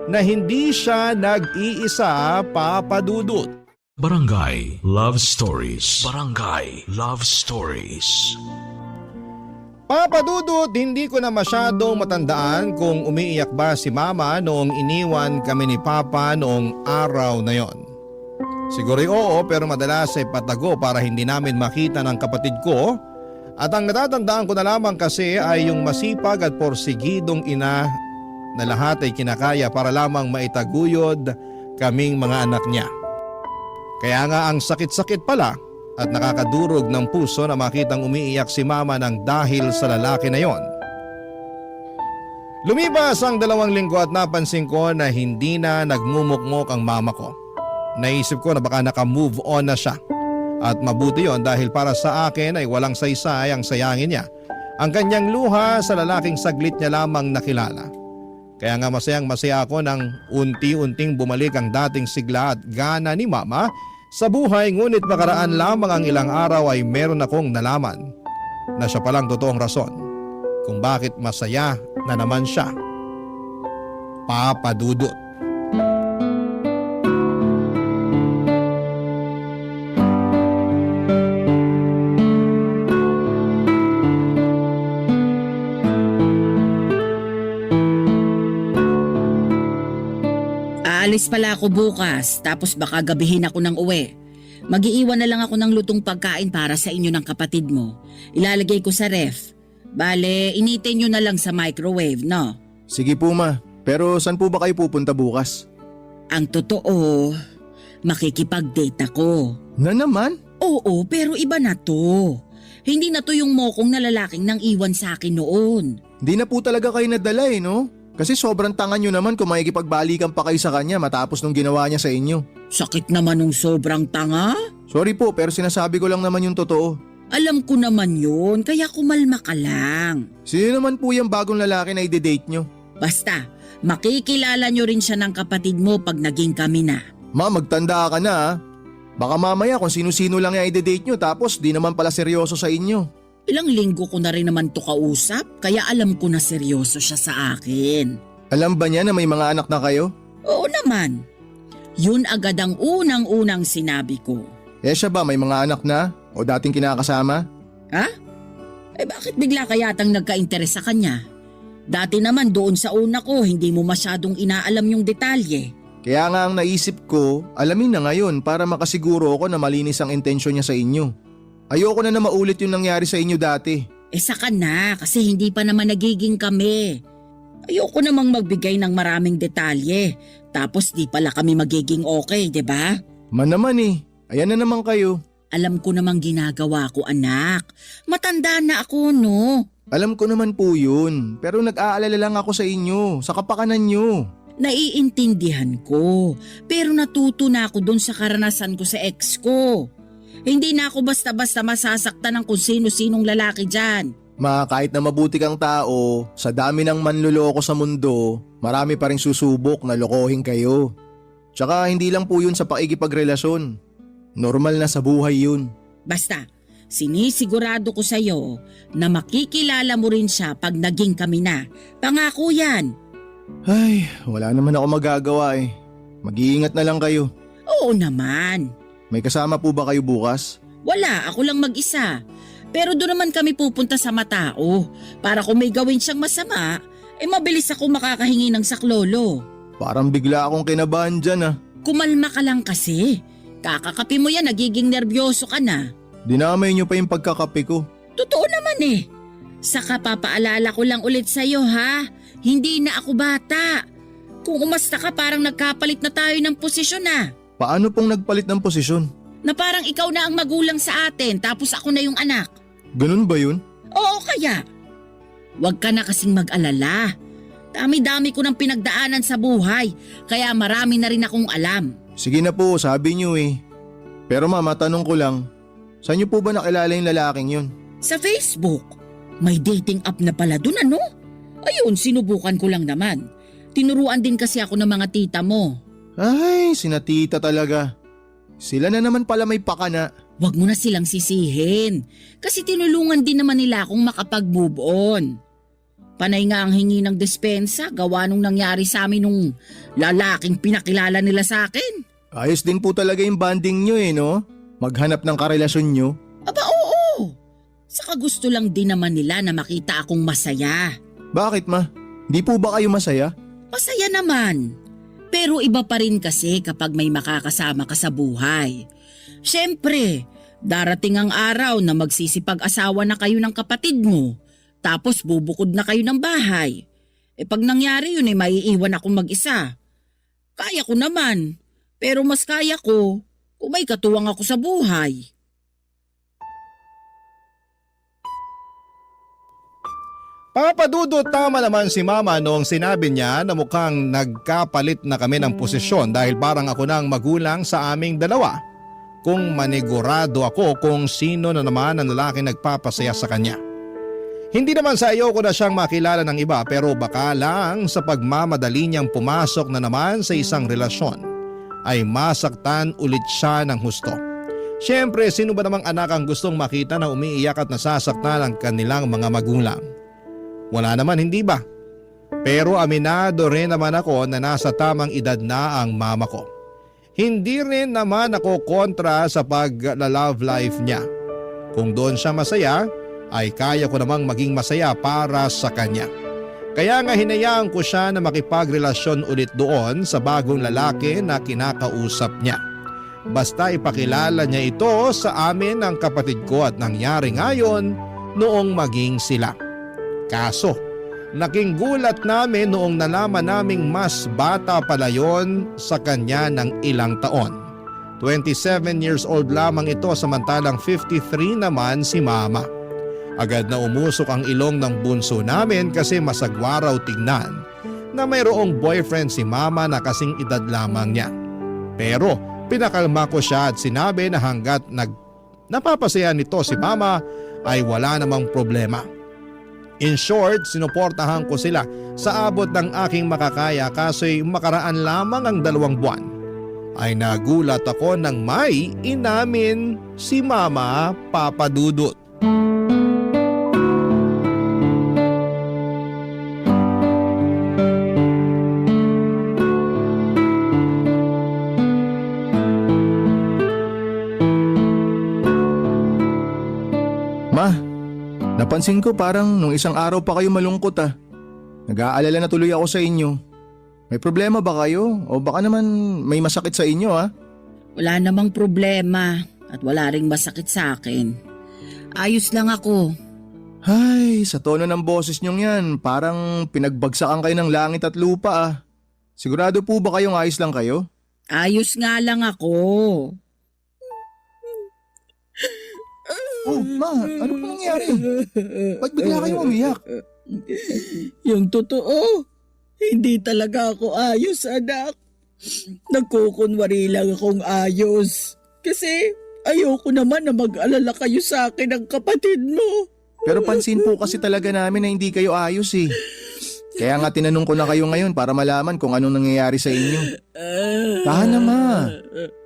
na hindi siya nag-iisa, Papa Dudut. Barangay Love Stories. Barangay Love Stories. Papa Dudut, hindi ko na masyadong matandaan kung umiiyak ba si mama noong iniwan kami ni Papa noong araw na yon. Siguro oo, pero madalas ay patago para hindi namin makita ng kapatid ko. At ang natatandaan ko na lamang kasi ay yung masipag at porsigidong ina na lahat ay kinakaya para lamang maitaguyod kaming mga anak niya. Kaya nga ang sakit-sakit pala at nakakadurog ng puso na makitang umiiyak si mama ng dahil sa lalaki na yon. Lumipas ang 2 linggo at napansin ko na hindi na nagmumukmok ang mama ko. Naisip ko na baka naka-move on na siya. At mabuti yon dahil para sa akin ay walang saysay ang sayangin niya. Ang kanyang luha sa lalaking saglit niya lamang nakilala. Kaya nga masayang masaya ako nang unti-unting bumalik ang dating sigla at gana ni mama sa buhay, ngunit makaraan lamang ang ilang araw ay meron akong nalaman na siya palang totoong rason kung bakit masaya na naman siya. Papa Dudut. Aalis pala ako bukas, tapos baka gabihin ako ng uwi. Mag-iiwan na lang ako ng lutong pagkain para sa inyo ng kapatid mo. Ilalagay ko sa ref. Bale, initin nyo na lang sa microwave, no? Sige po ma, pero saan po ba kayo pupunta bukas? Ang totoo, makikipag-date ako. Na naman? Oo, pero iba na to. Hindi na to yung mokong na lalaking nang iwan sa akin noon. Di na po talaga kayo nadala no? Kasi sobrang tanga nyo naman kung makikipagbalikan pa kayo sa kanya matapos nung ginawa niya sa inyo. Sakit naman nung sobrang tanga. Sorry po pero sinasabi ko lang naman yung totoo. Alam ko naman yun, kaya kumalma ka lang. Sino naman po yung bagong lalaki na i-date nyo? Basta, makikilala nyo rin siya ng kapatid mo pag naging kami na. Ma, magtanda ka na ha. Baka mamaya kung sino-sino lang yung i-date nyo tapos di naman pala seryoso sa inyo. Ilang linggo ko na rin naman to kausap, kaya alam ko na seryoso siya sa akin. Alam ba niya na may mga anak na kayo? Oo naman. Yun agad ang unang-unang sinabi ko. Eh siya ba may mga anak na? O dating kinakasama? Ha? Eh bakit bigla kayatang nagka-interes sa kanya? Dati naman doon sa una ko, hindi mo masyadong inaalam yung detalye. Kaya nga ang naisip ko, alamin na ngayon para makasiguro ako na malinis ang intensyon niya sa inyo. Ayoko na maulit yung nangyari sa inyo dati. Eh saka na, kasi hindi pa naman nagiging kami. Ayoko namang magbigay ng maraming detalye, tapos di pala kami magiging okay, di ba? Man naman eh, ayan na naman kayo. Alam ko namang ginagawa ko, anak. Matanda na ako, no? Alam ko naman po yun, pero nag-aalala lang ako sa inyo, sa kapakanan nyo. Naiintindihan ko, pero natuto na ako dun sa karanasan ko sa ex ko. Hindi na ako basta-basta masasaktan ng kung sino-sinong lalaki dyan. Ma, kahit na mabuti kang tao, sa dami ng manluloko sa mundo, marami pa rin susubok na lokohin kayo. Tsaka hindi lang po yun sa pakikipagrelasyon. Normal na sa buhay yun. Basta, sinisigurado ko sa'yo na makikilala mo rin siya pag naging kami na. Pangako yan. Ay, wala naman ako magagawa eh. Mag-iingat na lang kayo. Oo naman. May kasama po ba kayo bukas? Wala, ako lang mag-isa. Pero doon naman kami pupunta sa Matao. Para kung may gawin siyang masama, mabilis ako makakahingi ng saklolo. Parang bigla akong kinabahan dyan ah. Kumalma ka lang kasi. Kakakapi mo yan, nagiging nerbyoso ka na. Dinamay niyo pa yung pagkakape ko. Totoo naman eh. Saka papaalala ko lang ulit sa'yo ha. Hindi na ako bata. Kung umasta ka parang nagkapalit na tayo ng posisyon na. Paano pong nagpalit ng posisyon? Na parang ikaw na ang magulang sa atin tapos ako na yung anak. Ganun ba yun? Oo kaya. Huwag ka na kasing mag-alala. Dami-dami ko ng pinagdaanan sa buhay kaya marami na rin akong alam. Sige na po, sabi niyo eh. Pero mama, tanong ko lang, saan niyo po ba nakilala yung lalaking yun? Sa Facebook. May dating app na pala dun ano? Ayun, sinubukan ko lang naman. Tinuruan din kasi ako ng mga tita mo. Ay, sina tita talaga. Sila na naman pala may pakana. Huwag mo na silang sisihin. Kasi tinulungan din naman nila akong makapag-move on. Panay nga ang hingi ng despensa gawa nung nangyari sa amin nung lalaking pinakilala nila sa akin. Ayos din po talaga yung bonding nyo eh, no? Maghanap ng karelasyon nyo. Aba oo. Saka gusto lang din naman nila na makita akong masaya. Bakit ma? Di po ba kayo masaya? Masaya naman. Pero iba pa rin kasi kapag may makakasama ka sa buhay. Siyempre, darating ang araw na magsisipag-asawa na kayo ng kapatid mo. Tapos bubukod na kayo ng bahay. Pag nangyari yun maiiwan akong mag-isa. Kaya ko naman. Pero mas kaya ko kung may katuwang ako sa buhay. Papadudot, tama naman si Mama noong sinabi niya na mukhang nagkapalit na kami ng posisyon dahil parang ako na ang magulang sa aming dalawa. Kung manigurado ako kung sino na naman ang lalaki nagpapasaya sa kanya. Hindi naman sa ayoko na siyang makilala ng iba pero baka lang sa pagmamadali niyang pumasok na naman sa isang relasyon ay masaktan ulit siya ng husto. Siyempre, sino ba namang anak ang gustong makita na umiiyak at nasasaktan ang kanilang mga magulang? Wala naman, hindi ba? Pero aminado rin naman ako na nasa tamang edad na ang mama ko. Hindi rin naman ako kontra sa pag-love life niya. Kung doon siya masaya, ay kaya ko namang maging masaya para sa kanya. Kaya nga hinayaan ko siya na makipagrelasyon ulit doon sa bagong lalaki na kinakausap niya. Basta ipakilala niya ito sa amin ng kapatid ko at nangyari ngayon noong maging sila. Kaso, naking gulat namin noong nalaman naming mas bata pala yon sa kanya ng ilang taon. 27 years old lamang ito samantalang 53 naman si Mama. Agad na umusok ang ilong ng bunso namin kasi masagwa raw tignan na mayroong boyfriend si Mama na kasing edad lamang niya. Pero pinakalma ko siya at sinabi na hanggat napapasaya nito si mama ay wala namang problema. In short, sinuportahan ko sila sa abot ng aking makakaya kaso'y makaraan lamang ang 2 buwan. Ay nagulat ako nang may inamin si Mama Papa Dudut. Ma, napansin ko parang nung isang araw pa kayo malungkot ah. Nag-aalala na tuloy ako sa inyo. May problema ba kayo? O baka naman may masakit sa inyo ah? Wala namang problema at wala ring masakit sa akin. Ayos lang ako. Ay, sa tono ng boses niyong yan, parang pinagbagsakan kayo ng langit at lupa ah. Sigurado po ba kayong ayos lang kayo? Ayos nga lang ako. Oh, ma, ano po nangyari? Ba't bigla kayong umiyak? Yung totoo, hindi talaga ako ayos, anak. Nagkukunwari lang akong ayos. Kasi ayoko naman na mag-alala kayo sa akin ng kapatid mo. Pero pansin po kasi talaga namin na hindi kayo ayos eh. Kaya nga tinanong ko na kayo ngayon para malaman kung anong nangyayari sa inyo. Tahan na ma.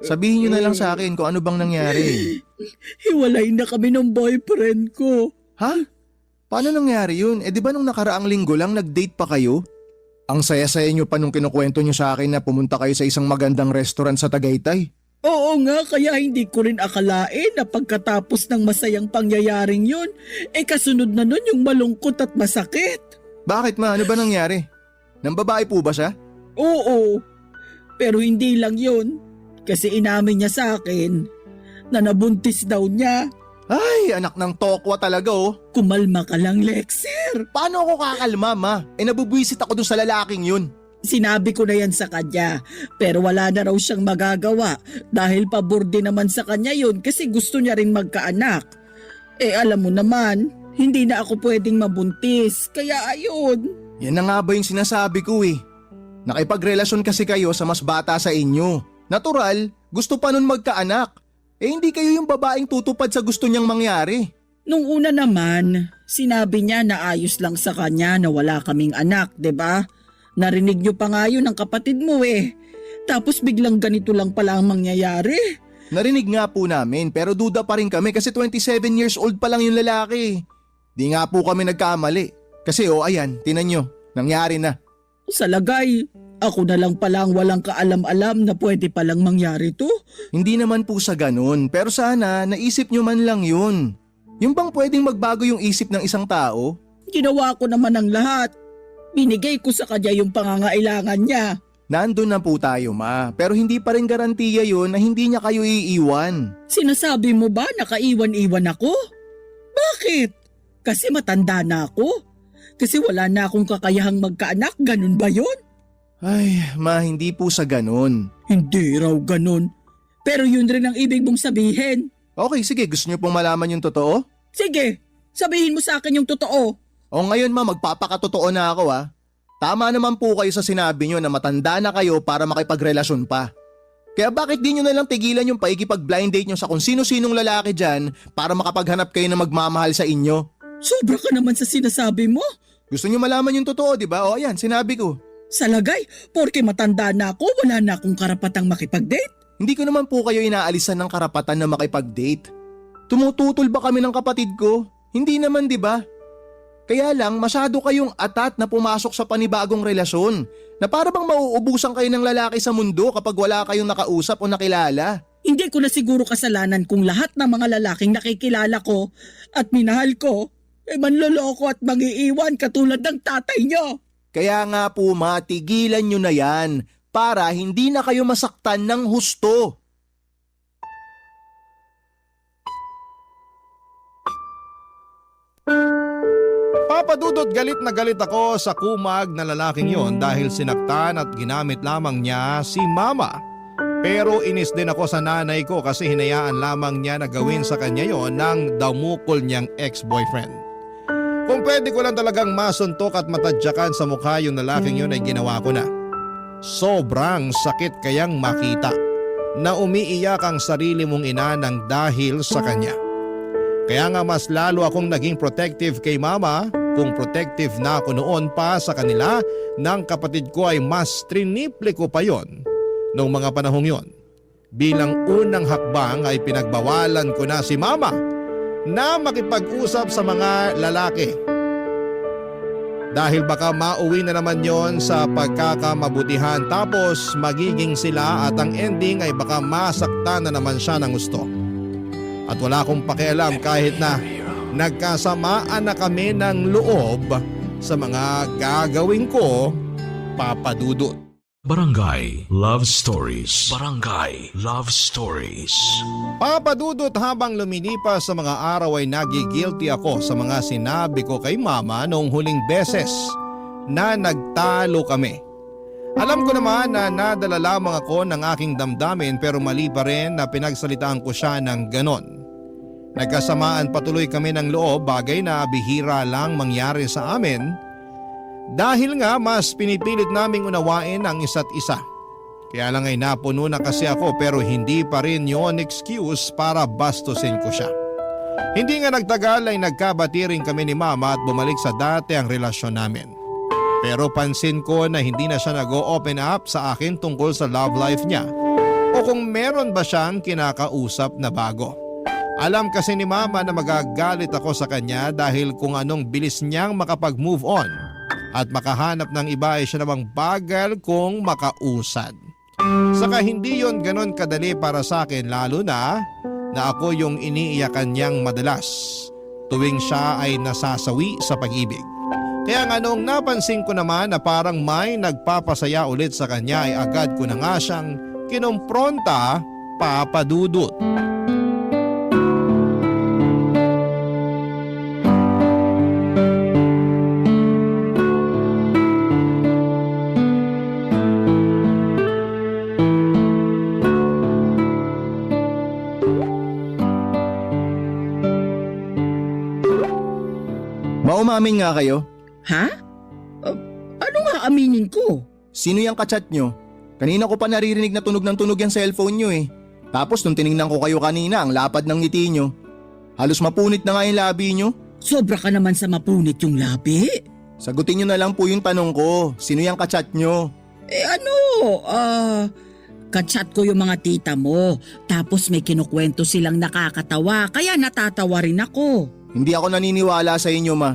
Sabihin niyo na lang sa akin kung ano bang nangyari. Hiwalay na kami ng boyfriend ko. Ha? Paano nangyari yun? Eh di ba nung nakaraang linggo lang nag-date pa kayo? Ang saya-saya niyo pa nung kinukwento niyo sa akin na pumunta kayo sa isang magandang restaurant sa Tagaytay. Oo nga, kaya hindi ko rin akalain na pagkatapos ng masayang pangyayaring yun, kasunod na nun yung malungkot at masakit. Bakit ma? Ano ba nangyari? Nang babae po ba siya? Oo, pero hindi lang yun. Kasi inamin niya sa akin na nabuntis daw niya. Ay, anak ng tokwa talaga oh. Kumalma ka lang, Lexer. Paano ako kakalma ma? Nabubwisit ako dun sa lalaking yun. Sinabi ko na yan sa kanya, pero wala na raw siyang magagawa dahil pabor din naman sa kanya yun kasi gusto niya rin magkaanak. Alam mo naman, hindi na ako pwedeng mabuntis, kaya ayun. Yan na nga ba yung sinasabi ko eh. Nakipagrelasyon kasi kayo sa mas bata sa inyo. Natural, gusto pa nun magkaanak. Hindi kayo yung babaeng tutupad sa gusto niyang mangyari. Nung una naman, sinabi niya na ayos lang sa kanya na wala kaming anak, 'di ba? Narinig niyo pa nga yun ng kapatid mo eh. Tapos biglang ganito lang pala ang mangyayari. Narinig nga po namin pero duda pa rin kami kasi 27 years old pa lang yung lalaki. Di nga po kami nagkamali. Kasi ayan, tinan nyo, nangyari na. Sa lagay, ako na lang palang walang kaalam-alam na pwede palang mangyari to. Hindi naman po sa ganun, pero sana naisip nyo man lang yun. Yung bang pwedeng magbago yung isip ng isang tao? Ginawa ko naman ang lahat. Binigay ko sa kanya yung pangangailangan niya. Nandun na po tayo ma, pero hindi pa rin garantiya yun na hindi niya kayo iiwan. Sinasabi mo ba nakaiwan-iwan ako? Bakit? Kasi matanda na ako? Kasi wala na akong kakayahang magkaanak, ganun ba yun? Ay, ma, hindi po sa ganun. Hindi raw ganun. Pero yun rin ang ibig mong sabihin. Okay, sige, gusto niyo pong malaman yung totoo? Sige, sabihin mo sa akin yung totoo. O ngayon ma, magpapakatotoo na ako ha. Tama naman po kayo sa sinabi nyo na matanda na kayo para makipagrelasyon pa. Kaya bakit di nyo nalang tigilan yung paikipag-blind date nyo sa kung sino-sinong lalaki dyan para makapaghanap kayo na magmamahal sa inyo? Sobra ka naman sa sinasabi mo. Gusto nyo malaman yung totoo, di ba? O ayan, sinabi ko. Sa lagay, porke matanda na ako, wala na akong karapatang makipag-date. Hindi ko naman po kayo inaalisan ng karapatan na makipag-date. Tumututol ba kami ng kapatid ko? Hindi naman, di ba? Kaya lang masyado kayong atat na pumasok sa panibagong relasyon na para bang mauubusan kayo ng lalaki sa mundo kapag wala kayong nakausap o nakilala. Hindi ko na siguro kasalanan kung lahat ng mga lalaking nakikilala ko at minahal ko manloloko at mangiiwan katulad ng tatay nyo. Kaya nga po matigilan nyo na yan para hindi na kayo masaktan ng husto. Papadudot galit na galit ako sa kumag na lalaking yon dahil sinaktan at ginamit lamang niya si mama. Pero inis din ako sa nanay ko kasi hinayaan lamang niya na gawin sa kanya yon ng damukol niyang ex-boyfriend. Kung pwede ko lang talagang masuntok at matadyakan sa mukha yung lalaking yon ay ginawa ko na. Sobrang sakit kayang makita. na umiiyak ang sarili mong ina ng dahil sa kanya. Kaya nga mas lalo akong naging protective kay mama. Kung protective na ako noon pa sa kanila ng kapatid ko ay mas triniple ko pa yon noong mga panahong yon. Bilang unang hakbang ay pinagbawalan ko na si mama na makipag-usap sa mga lalaki. Dahil baka mauwi na naman yon sa pagkakamabutihan tapos magiging sila at ang ending ay baka masaktan na naman siya ng gusto. At wala akong pakialam kahit na nagkasamaan na kami ng loob sa mga gagawin ko, Papa Dudut. Barangay Love Stories. Barangay Love Stories. Papa Dudut, habang lumilipas sa mga araw ay nagigilty ako sa mga sinabi ko kay mama noong huling beses na nagtalo kami. Alam ko naman na nadala lamang ako ng aking damdamin pero mali pa rin na pinagsalitaan ko siya ng ganon. Nagkasamaan patuloy kami ng loob, bagay na bihira lang mangyari sa amin. Dahil nga mas pinipilit naming unawain ang isa't isa. Kaya lang ay napuno na kasi ako pero hindi pa rin yon excuse para bastusin ko siya. Hindi nga nagtagal ay nagkabati rin kami ni mama at bumalik sa dati ang relasyon namin. Pero pansin ko na hindi na siya nag-open up sa akin tungkol sa love life niya o kung meron ba siyang kinakausap na bago. Alam kasi ni mama na magagalit ako sa kanya dahil kung anong bilis niyang makapag-move on. At makahanap ng iba ay siya namang bagal kong makausad. Saka hindi yon ganon kadali para sa akin lalo na ako yung iniiyakan niyang madalas tuwing siya ay nasasawi sa pag-ibig. Kaya nga noong napansin ko naman na parang may nagpapasaya ulit sa kanya ay agad ko na nga siyang kinumpronta, Papa Dudut. Maumamin nga kayo. Ha? Ano nga aminin ko? Sino yung kachat nyo? Kanina ko pa naririnig na tunog ng tunog yung cellphone nyo eh. Tapos nung tiningnan ko kayo kanina, ang lapad ng ngiti nyo. Halos mapunit na nga yung labi nyo. Sobra ka naman sa mapunit yung labi. Sagutin nyo na lang po yung tanong ko. Sino yung kachat nyo? Kachat ko yung mga tita mo. Tapos may kinukwento silang nakakatawa, kaya natatawa rin ako. Hindi ako naniniwala sa inyo, ma.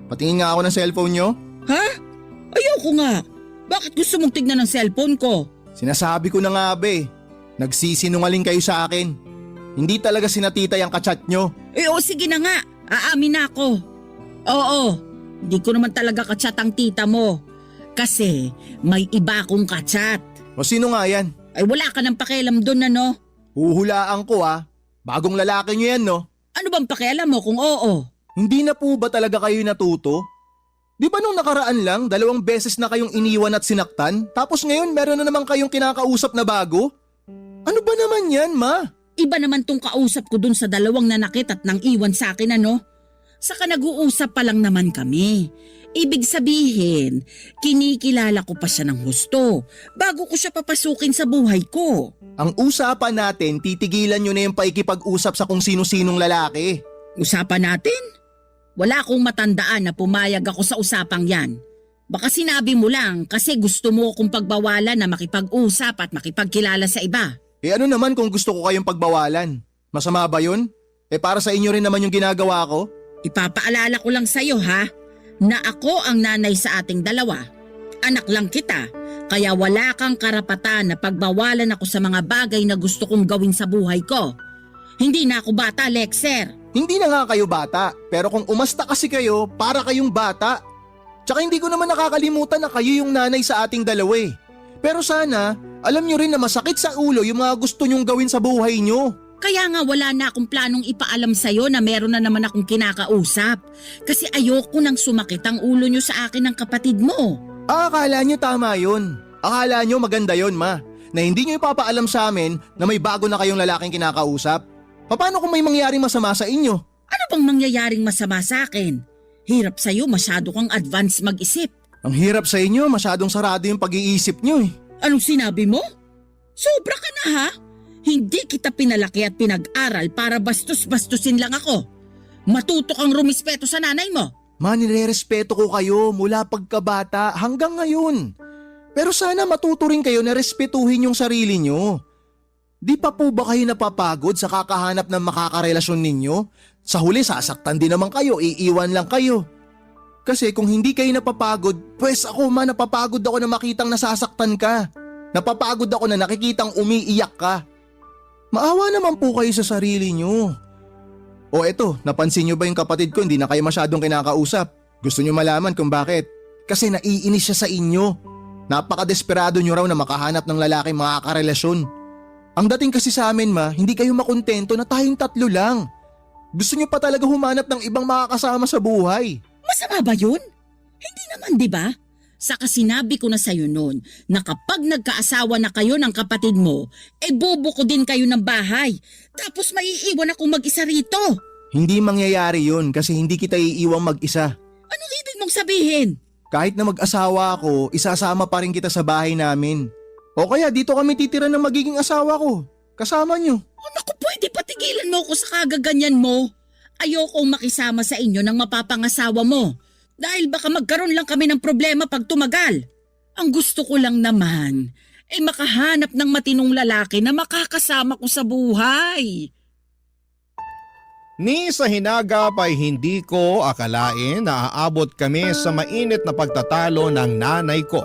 Patingin nga ako ng cellphone nyo. Ha? Ayoko nga. Bakit gusto mong tignan ng cellphone ko? Sinasabi ko na nga, be. Nagsisinungaling kayo sa akin. Hindi talaga sinatita yung kachat nyo. Sige na nga. Aamin na ako. Oo, hindi ko naman talaga kachat ang tita mo. Kasi may iba akong kachat. O sino nga yan? Ay wala ka ng pakialam doon ano? Huhulaan ko ah. Bagong lalaki nyo yan, no? Ano bang pakialam mo kung oo? Hindi na po ba talaga kayo natuto? Di ba nung nakaraan lang, 2 beses na kayong iniwan at sinaktan? Tapos ngayon meron na naman kayong kinakausap na bago? Ano ba naman yan, ma? Iba naman tong kausap ko dun sa 2 nanakit at nang iwan sa akin ano? Saka nag-uusap pa lang naman kami. Ibig sabihin, kinikilala ko pa siya ng husto bago ko siya papasukin sa buhay ko. Ang usapan natin, titigilan nyo na yung paikipag-usap sa kung sino-sinong lalaki. Usapan natin? Wala akong matandaan na pumayag ako sa usapang yan. Baka sinabi mo lang kasi gusto mo akong pagbawalan na makipag-usap at makipagkilala sa iba. Ano naman kung gusto ko kayong pagbawalan? Masama ba yun? Para sa inyo rin naman yung ginagawa ko? Ipapaalala ko lang sa'yo ha, na ako ang nanay sa ating 2. Anak lang kita, kaya wala kang karapatan na pagbawalan ako sa mga bagay na gusto kong gawin sa buhay ko. Hindi na ako bata, Lexer. Hindi na nga kayo bata, pero kung umasta kasi kayo, para kayong bata. Tsaka hindi ko naman nakakalimutan na kayo yung nanay sa ating 2 eh. Pero sana, alam nyo rin na masakit sa ulo yung mga gusto nyong gawin sa buhay nyo. Kaya nga wala na akong planong ipaalam sa'yo na meron na naman akong kinakausap. Kasi ayoko nang sumakit ang ulo nyo sa akin ng kapatid mo. Akala nyo tama yun. Akala nyo maganda yun, ma. Na hindi nyo ipapaalam sa amin na may bago na kayong lalaking kinakausap. Paano kung may mangyaring masama sa inyo? Ano bang mangyayaring masama sa akin? Hirap sa'yo, masyado kang advance mag-isip. Ang hirap sa inyo, masyadong sarado yung pag-iisip nyo eh. Anong sinabi mo? Sobra ka na ha? Hindi kita pinalaki at pinag-aral para bastos-bastusin lang ako. Matuto kang rumispeto sa nanay mo. Ma, nire-respeto ko kayo mula pagkabata hanggang ngayon. Pero sana matuto rin kayo na respetuhin yung sarili nyo. Di pa po ba kayo napapagod sa kakahanap ng makakarelasyon ninyo? Sa huli sasaktan din naman kayo, iiwan lang kayo. Kasi kung hindi kayo napapagod, pwes ako napapagod ako na makitang nasasaktan ka. Napapagod ako na nakikitang umiiyak ka. Maawa naman po kayo sa sarili nyo. O eto, napansin nyo ba yung kapatid ko hindi na kayo masyadong kinakausap? Gusto nyo malaman kung bakit? Kasi naiinis siya sa inyo. Napakadesperado nyo raw na makahanap ng lalaking makakarelasyon. Ang dating kasi sa amin hindi kayo makontento na tayong 3 lang. Gusto nyo pa talaga humanap ng ibang makakasama sa buhay. Masama ba yun? Hindi naman, di ba? Saka sinabi ko na sa'yo noon na kapag nagkaasawa na kayo ng kapatid mo, bubuko din kayo ng bahay. Tapos maiiwan akong mag-isa rito. Hindi mangyayari yun kasi hindi kita iiwang mag-isa. Anong ibig mong sabihin? Kahit na mag-asawa ako, isasama pa rin kita sa bahay namin. O kaya dito kami titira ng magiging asawa ko. Kasama nyo. O naku, pwede patigilan mo ako sa kagaganyan mo. Ayokong makisama sa inyo ng mapapangasawa mo. Dahil baka magkaroon lang kami ng problema pag tumagal. Ang gusto ko lang naman makahanap ng matinong lalaki na makakasama ko sa buhay. Ni sa hinagap ay hindi ko akalain na aabot kami sa mainit na pagtatalo ng nanay ko.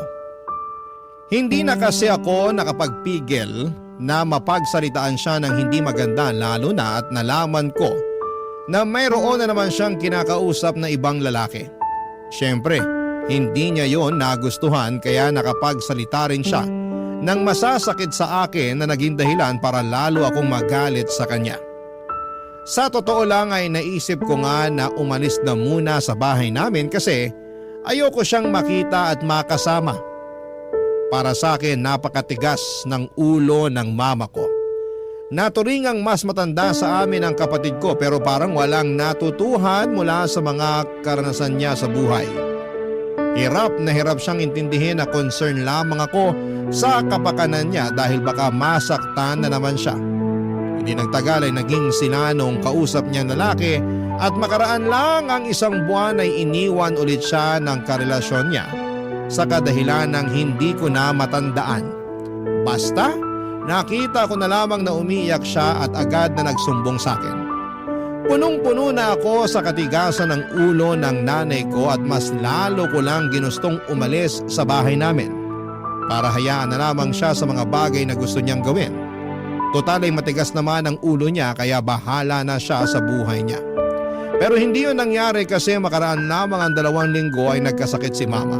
Hindi na kasi ako nakapagpigil na mapagsalitaan siya ng hindi maganda lalo na at nalaman ko na mayroon na naman siyang kinakausap na ibang lalaki. Siyempre, hindi niya yon nagustuhan kaya nakapagsalita rin siya nang masasakit sa akin na naging dahilan para lalo akong magalit sa kanya. Sa totoo lang ay naisip ko nga na umalis na muna sa bahay namin kasi ayoko siyang makita at makasama. Para sa akin napakatigas ng ulo ng mama ko. Naturingang mas matanda sa amin ang kapatid ko pero parang walang natutuhan mula sa mga karanasan niya sa buhay. Hirap na hirap siyang intindihin na concern lamang ako sa kapakanan niya dahil baka masaktan na naman siya. Hindi nagtagal ay naging sinanong kausap niyang lalaki at makaraan lang ang 1 buwan ay iniwan ulit siya ng karelasyon niya sa kadahilan ng hindi ko na matandaan. Basta, nakita ko na lamang na umiiyak siya at agad na nagsumbong sa akin. Punong-puno na ako sa katigasan ng ulo ng nanay ko at mas lalo ko lang ginustong umalis sa bahay namin para hayaan na lamang siya sa mga bagay na gusto niyang gawin. Total ay matigas naman ang ulo niya kaya bahala na siya sa buhay niya. Pero hindi yun nangyari kasi makaraan lamang ang 2 linggo ay nagkasakit si mama.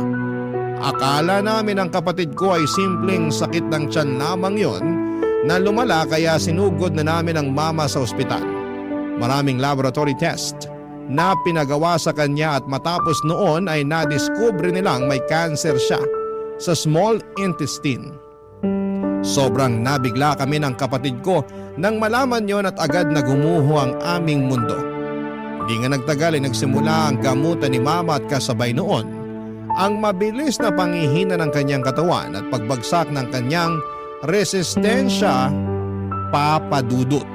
Akala namin ang kapatid ko ay simpleng sakit ng tiyan lamang yon na lumala kaya sinugod na namin ang mama sa ospital. Maraming laboratory test na pinagawa sa kanya at matapos noon ay nadiskubre nilang may cancer siya sa small intestine. Sobrang nabigla kami ng kapatid ko nang malaman yon at agad na gumuho ang aming mundo. Hindi nga nagtagal ay nagsimula ang gamutan ni mama at kasabay noon ang mabilis na panghihina ng kanyang katawan at pagbagsak ng kanyang resistensya papadudot.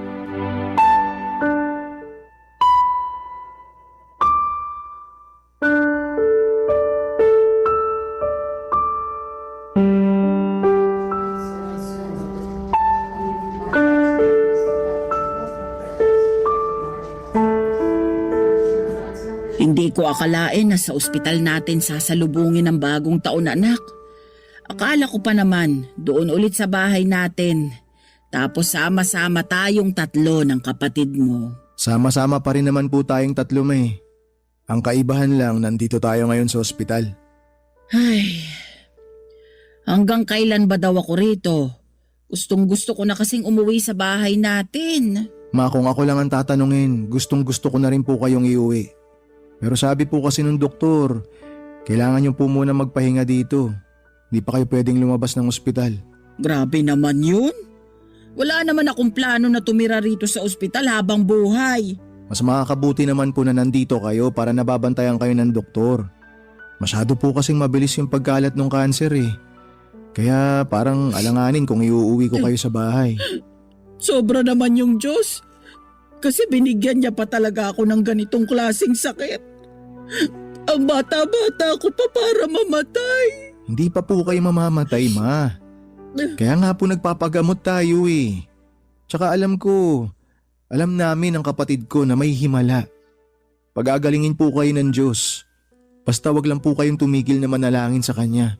Hindi ko akalain na sa ospital natin sasalubungin ang bagong taon, anak. Akala ko pa naman doon ulit sa bahay natin. Tapos sama-sama tayong 3 ng kapatid mo. Sama-sama pa rin naman po tayong 3, May. Ang kaibahan lang nandito tayo ngayon sa ospital. Ay, hanggang kailan ba daw ako rito? Gustong-gusto ko na kasing umuwi sa bahay natin. Ma, kung ako lang ang tatanungin, gustong-gusto ko na rin po kayong iuwi. Pero sabi po kasi ng doktor, kailangan niyo po muna magpahinga dito. Hindi pa kayo pwedeng lumabas ng ospital. Grabe naman yun. Wala naman akong plano na tumira rito sa ospital habang buhay. Mas makakabuti naman po na nandito kayo para nababantayan kayo ng doktor. Masyado po kasing mabilis yung pagkalat ng kanser eh. Kaya parang alanganin kung iuuwi ko kayo sa bahay. Sobra naman yung Diyos. Kasi binigyan niya pa talaga ako ng ganitong klaseng sakit. Ang bata-bata ko pa para mamatay. Hindi pa po kayo mamamatay, ma. Kaya nga po nagpapagamot tayo eh. Tsaka alam namin ang kapatid ko na may himala. Pag-agalingin po kayo ng Diyos. Basta wag lang po kayong tumigil na manalangin sa Kanya.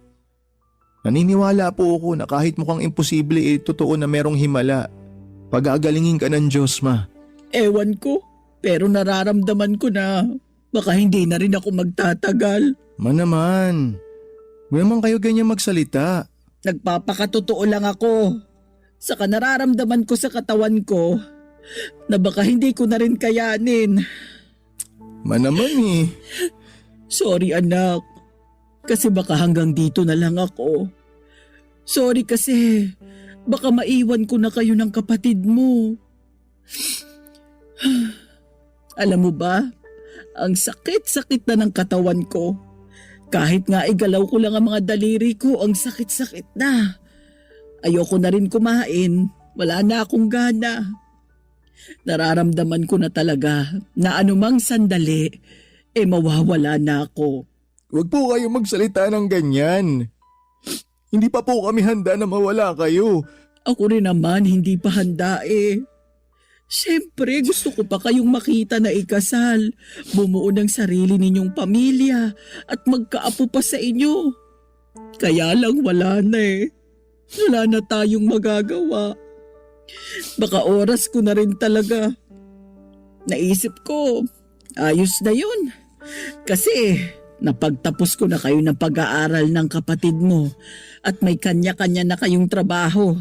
Naniniwala po ako na kahit mukhang imposible totoo na merong himala. Pag-agalingin ka ng Diyos, ma. Ewan ko, pero nararamdaman ko na baka hindi na rin ako magtatagal. Ma naman, huwag naman kayo ganyan magsalita. Nagpapakatotoo lang ako. Saka nararamdaman ko sa katawan ko na baka hindi ko na rin kayanin. Ma naman eh. Sorry anak, kasi baka hanggang dito na lang ako. Sorry kasi baka maiwan ko na kayo ng kapatid mo. Alam mo ba, ang sakit-sakit na ng katawan ko. Kahit nga igalaw ko lang ang mga daliri ko, ang sakit-sakit na. Ayoko na rin kumain, wala na akong gana. Nararamdaman ko na talaga na anumang sandali, mawawala na ako. Huwag po kayo magsalita ng ganyan. Hindi pa po kami handa na mawala kayo. Ako rin naman hindi pa handa eh. Siyempre gusto ko pa kayong makita na ikasal, bumuo ng sarili ninyong pamilya at magkaapo pa sa inyo. Kaya lang wala na eh. Wala na tayong magagawa. Baka oras ko na rin talaga. Naisip ko, ayos na yun. Kasi napagtapos ko na kayo ng pag-aaral ng kapatid mo at may kanya-kanya na kayong trabaho.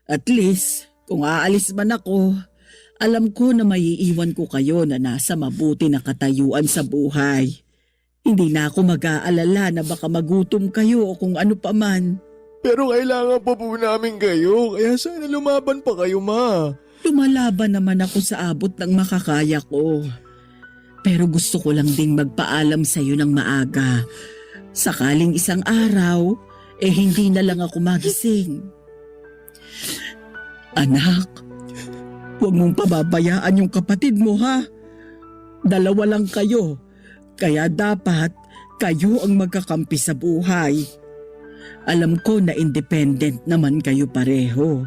At least, kung aalis man ako, alam ko na maiiwan ko kayo na nasa mabuti na katayuan sa buhay. Hindi na ako mag-aalala na baka magutom kayo o kung ano pa man. Pero kailangan pa po namin kayo, kaya sana lumaban pa kayo, ma. Lumalaban naman ako sa abot ng makakaya ko. Pero gusto ko lang ding magpaalam sa iyo ng maaga. Sakaling isang araw, hindi na lang ako magising. Anak, huwag mong pababayaan yung kapatid mo ha. Dalawa lang kayo, kaya dapat kayo ang magkakampi sa buhay. Alam ko na independent naman kayo pareho.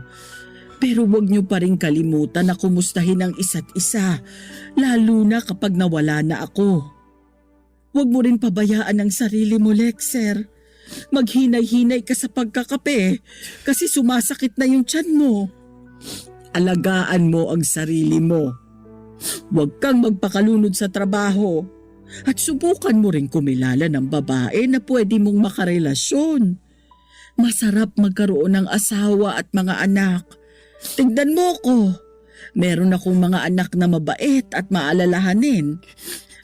Pero huwag niyo pa rin kalimutan na kumustahin ang isa't isa, lalo na kapag nawala na ako. Huwag mo rin pabayaan ang sarili mo, Lexer. Maghinay-hinay ka sa pagkakape kasi sumasakit na yung tiyan mo. Alagaan mo ang sarili mo. Huwag kang magpakalunod sa trabaho. At subukan mo rin kumilala ng babae na pwede mong makarelasyon. Masarap magkaroon ng asawa at mga anak. Tingnan mo ko. Meron akong mga anak na mabait at maalalahanin.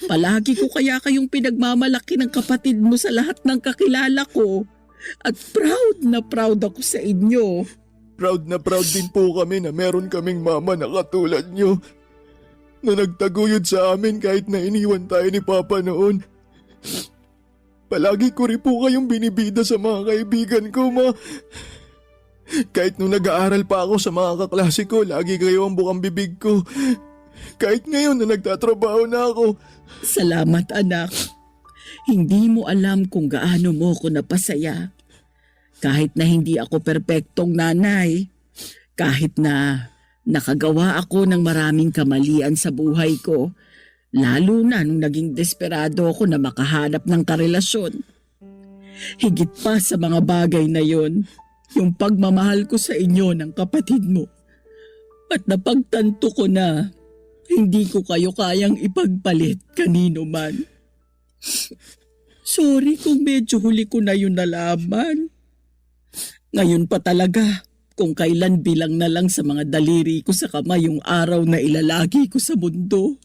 Palagi ko kaya kayong pinagmamalaki ng kapatid mo sa lahat ng kakilala ko. At proud ako sa inyo. Proud na proud din po kami na meron kaming mama na katulad nyo. Na nagtaguyod sa amin kahit na iniwan tayo ni Papa noon. Palagi ko rin po kayong binibida sa mga kaibigan ko, ma. Kahit nung nag-aaral pa ako sa mga kaklase ko, lagi kayo ang bukang bibig ko. Kahit ngayon na nagtatrabaho na ako. Salamat anak. Hindi mo alam kung gaano mo ko napasaya. Kahit na hindi ako perpektong nanay, kahit na nakagawa ako ng maraming kamalian sa buhay ko, lalo na nung naging desperado ako na makahanap ng karelasyon. Higit pa sa mga bagay na yon, yung pagmamahal ko sa inyo ng kapatid mo. At napagtanto ko na hindi ko kayo kayang ipagpalit kanino man. Sorry kung medyo huli ko na yun nalaman. Ngayon pa talaga, kung kailan bilang na lang sa mga daliri ko sa kamay yung araw na ilalagi ko sa mundo.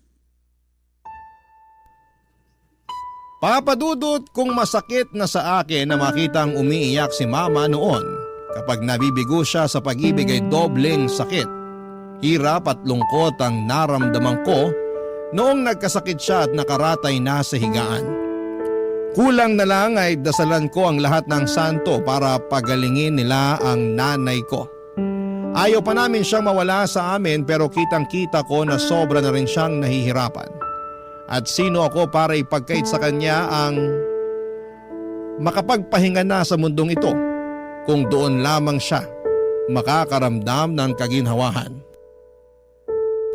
Papadudot kung masakit na sa akin na makitang umiiyak si mama noon. Kapag nabibigo siya sa pag-ibig ay dobleng sakit. Hirap at lungkot ang naramdaman ko noong nagkasakit siya at nakaratay na sa higaan. Kulang na lang ay dasalan ko ang lahat ng santo para pagalingin nila ang nanay ko. Ayaw pa namin siyang mawala sa amin pero kitang-kita ko na sobra na rin siyang nahihirapan. At sino ako para ipagkait sa kanya ang makapagpahinga na sa mundong ito kung doon lamang siya makakaramdam ng kaginhawahan.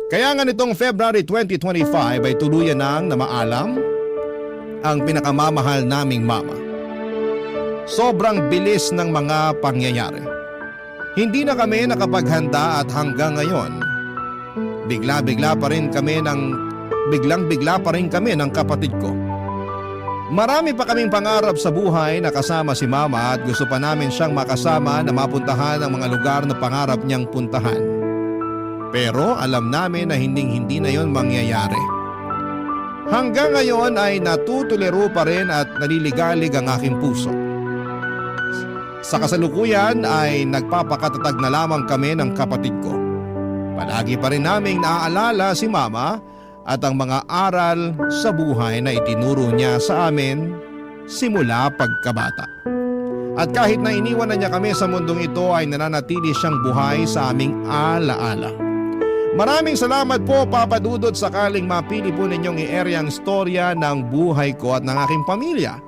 Kaya nga nitong February 2025 ay tuluyan nang namaalam ang pinakamamahal naming mama. Sobrang bilis ng mga pangyayari. Hindi na kami nakapaghanda at hanggang ngayon, biglang-bigla pa rin kami ng kapatid ko. Marami pa kaming pangarap sa buhay na kasama si mama at gusto pa namin siyang makasama na mapuntahan ang mga lugar na pangarap niyang puntahan. Pero alam namin na hindi na yon mangyayari. Hanggang ngayon ay natutuliro pa rin at naliligalig ang aking puso. Sa kasalukuyan ay nagpapakatatag na lamang kami ng kapatid ko. Palagi pa rin naming naaalala si mama at ang mga aral sa buhay na itinuro niya sa amin simula pagkabata. At kahit na iniwan na niya kami sa mundong ito ay nananatili siyang buhay sa aming alaala. Maraming salamat po Papa Dudut sakaling mapili po ninyong i-area ang storya ng buhay ko at ng aking pamilya.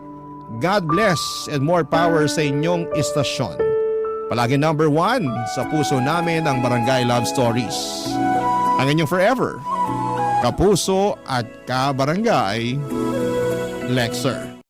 God bless and more power sa inyong istasyon. Palagi number 1 sa puso namin ang Barangay Love Stories. Ang inyong forever, kapuso at kabarangay, Lexer.